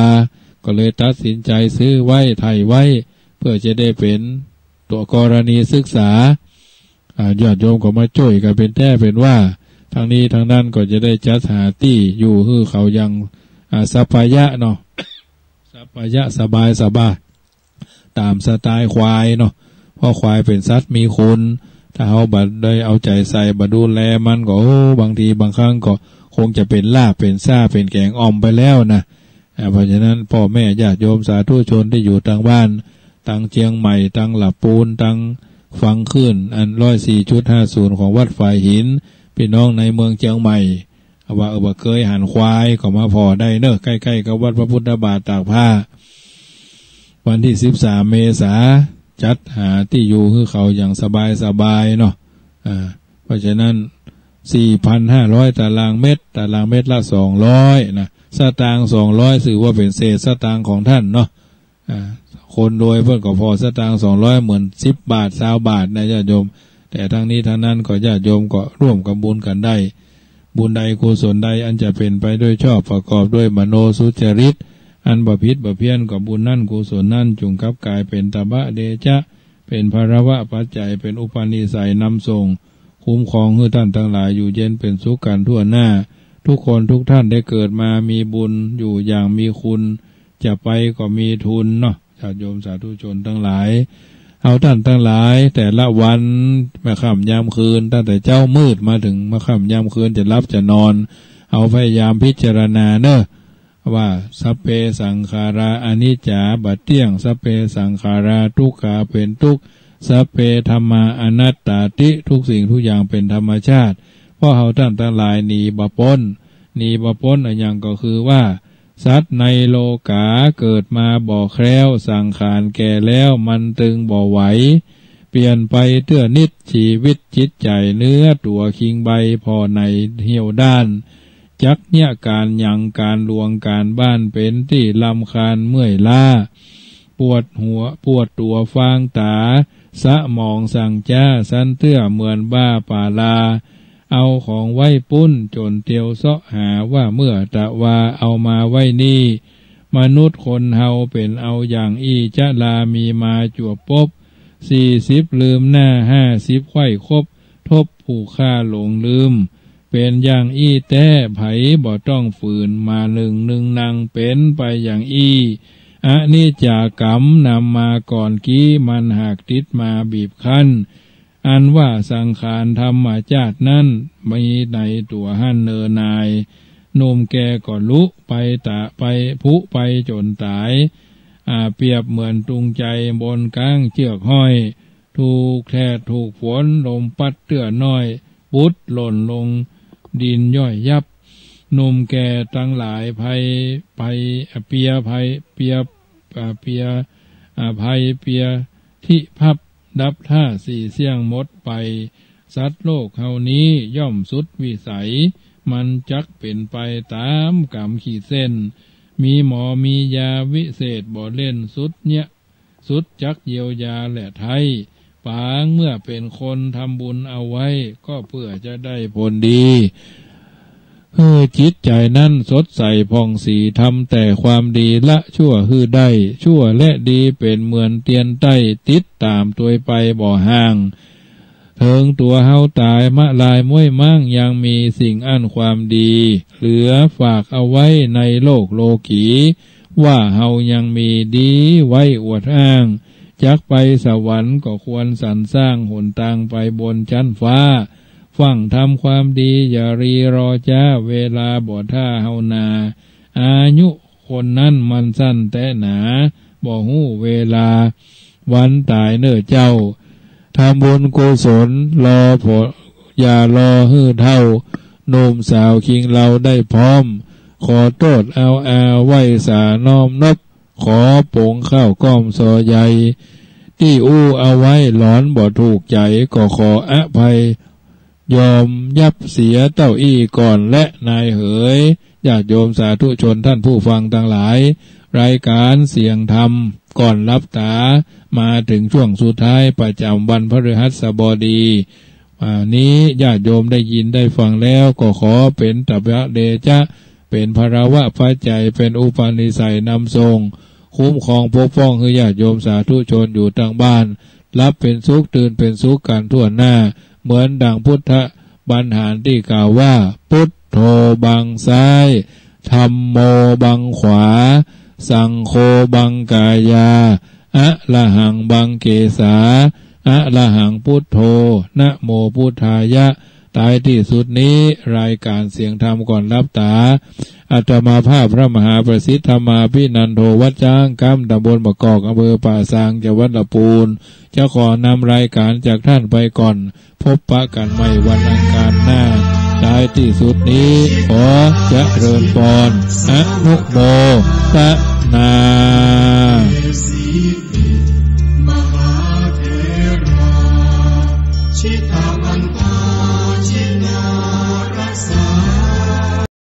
ก็เลยตัดสินใจซื้อไว้ไถ่ไว้เพื่อจะได้เป็นตัวกรณีศึกษาญาติโยมก็มาช่วยกันเป็นแท้เป็นว่าทางนี้ทางนั้นก็จะได้จัดหาที่อยู่คือเขายังสัพยะเนาะสัพยะสบายตามสไตล์ควายเนาะเพราะควายเป็นสัตว์มีคุณถ้าเขาบัดได้เอาใจใส่บัดดูแลมันก็บางทีบางครั้งก็คงจะเป็นลาบเป็นซ่าเป็นแกงอ่อมไปแล้วนะเพราะฉะนั้นพ่อแม่ญาติโยมสาธุชนที่อยู่ทางบ้านทางเชียงใหม่ทางหลับปูนทางฟังขึ้นอัน104.50ของวัดฝ่ายหินพี่น้องในเมืองเชียงใหม่ว่าเคยหันควายก็มาพอได้เนอะใกล้ๆกับวัดพระพุทธบาทตากผ้าวันที่13 เมษายนจัดหาที่อยู่คือเขาอย่างสบายเนาะเพราะฉะนั้น 4,500 ตารางเมตรตารางเมตรละ200นะสตางค์200ถือว่าเป็นเศษสตางค์ของท่านเนาะคนโดยเพื่อนก็พอสตางค์200เหมือน10 บาท20 บาทนะญาติโยมแต่ทั้งนี้ทั้งนั้นก็ญาติโยมก็ร่วมกับบุญกันได้บุญใดกุศลใดอันจะเป็นไปด้วยชอบประกอบด้วยมโนสุจริตอันบ่ผิดบ่เพี้ยนกับบุญนั่นกุศลนั่นจุงกับกายเป็นตบะเดชะเป็นภรวะปัจจัยเป็นอุปนิสัยนำส่งคุ้มครองให้ท่านทั้งหลายอยู่เย็นเป็นสุขกันทั่วหน้าทุกคนทุกท่านได้เกิดมามีบุญอยู่อย่างมีคุณจะไปก็มีทุนเนาะญาติโยมสาธุชนทั้งหลายเอาท่านทั้งหลายแต่ละวันมาค่ำยามคืนตั้งแต่เจ้ามืดมาถึงมาค่ำยามคืนจะรับจะนอนเอาพยายามพิจารณาเนอะว่าสัพเพสังขาราอนิจจาบัดเที่ยงสัพเพสังขาราทุกขาเป็นทุกข์สัพเพธัมมาอนัตตาติทุกสิ่งทุกอย่างเป็นธรรมชาติเพราะเอาท่านทั้งหลายหนีบพ้นอันอย่างก็คือว่าสัตว์ในโลกาเกิดมาบ่อแคล้วสังขารแก่แล้วมันตึงบ่ไหวเปลี่ยนไปเตื้อนิดชีวิตจิตใจเนื้อตัวคิงใบพอในเหี่ยวด้านจักเนี่ยการยังการลวงการบ้านเป็นที่ลำคาญเมื่อยล้าปวดหัวปวดตัวฟางตาสะมองสั่งจ้าสันเตื้อเหมือนบ้าป่าลา เอาของไว้ปุ้นจนเตียวเสาะหาว่าเมื่อตะวาเอามาไว้นี่มนุษย์คนเฮาเป็นเอาอย่างอี้จะลามีมาจวบปบ40ลืมหน้า50ไข้ครบทบผู้ฆ่าหลงลืมเป็นอย่างอี้แต้ไผบ่ต้องฝืนมาหนึ่งนางเป็นไปอย่างอี้อะนิจจากรรมนำมาก่อนกี้มันหากติดมาบีบคั้นอันว่าสังขารธรรมชาตินั้นมีในตัวหั่นเนอนายหนุ่มแกก็ลุไปตะไปพุไปจนตายเปรียบเหมือนตุงใจบนกลางเชือกห้อยถูกแทดถูกฝนลมปัดเตื้อน้อยปุดหล่นลงดินย่อยยับหนุ่มแก่ตั้งหลายภัยเปียภัยเปียภัยเปียที่พับดับท่าสี่เสียงมดไปสัตว์โลกเฮานี้ย่อมสุดวิสัยมันจักเป็นไปตามกรรมขีดเส้นมีหมอมียาวิเศษบ่เล่นสุดเนี่ยสุดจักเยียวยาและไทยปางเมื่อเป็นคนทำบุญเอาไว้ก็เพื่อจะได้ผลดีจิตใจนั้นสดใสผ่องสีทำแต่ความดีละชั่วได้ชั่วและดีเป็นเหมือนเตียนใต้ติดตามตัวไปบ่ห่างเถิงตัวเฮาตายมะลายม้วยมั่งยังมีสิ่งอันความดีเหลือฝากเอาไว้ในโลกโลกีว่าเฮายังมีดีไว้อวดอ้างจักไปสวรรค์ก็ควรสรรสร้างหนทางไปบนชั้นฟ้าฟังทำความดีอย่ารีรอจ้าเวลาบ่ท่าเฮานาอายุคนนั้นมันสั้นแต่หนาบ่หู้เวลาวันตายเน้อเจ้าทำบุญกุศลรอผลอย่ารอฮื้อเท่าหนุ่มสาวคิงเราได้พร้อมขอโทษเอาไว้สาน้อมนบขอปงข้าวก้อมซอใหญ่ที่เอาไว้หลอนบ่ถูกใจก็ขออภัยยอมยับเสียเต้าอี้ก่อนและนายเหยญาติโยมสาธุชนท่านผู้ฟังทั้งหลายรายการเสียงธรรมก่อนรับตามาถึงช่วงสุดท้ายประจำวันพฤหัสบดีนี้ญาติโยมได้ยินได้ฟังแล้วก็ขอเป็นตัพพะเดชะเป็นภรวะพระใจเป็นอุปนิสัยนำทรงคุ้มครองปกป้องให้ญาติโยมสาธุชนอยู่ทางบ้านรับเป็นสุขตื่นเป็นสุขกันทั่วหน้าเหมือนดังพุทธบัญหารที่กล่าวว่าพุทโธบังซ้ายธัมโมบังขวาสังโฆบังกายาอะระหังบังเกสาอะระหังพุทโธนะโมพุทธายะท้ายที่สุดนี้รายการเสียงธรรมก่อนรับตาอาตมาภาพพระมหาประสิทธิ์ธรรมาภินันโทวัดจ้างกัมตำบลบะกอกอำเภอป่าซางจังหวัดลำพูนจะขอนำรายการจากท่านไปก่อนพบปะกันใหม่วันอังคารหน้าท้ายที่สุดนี้ขอเจริญพรอนุโมทนา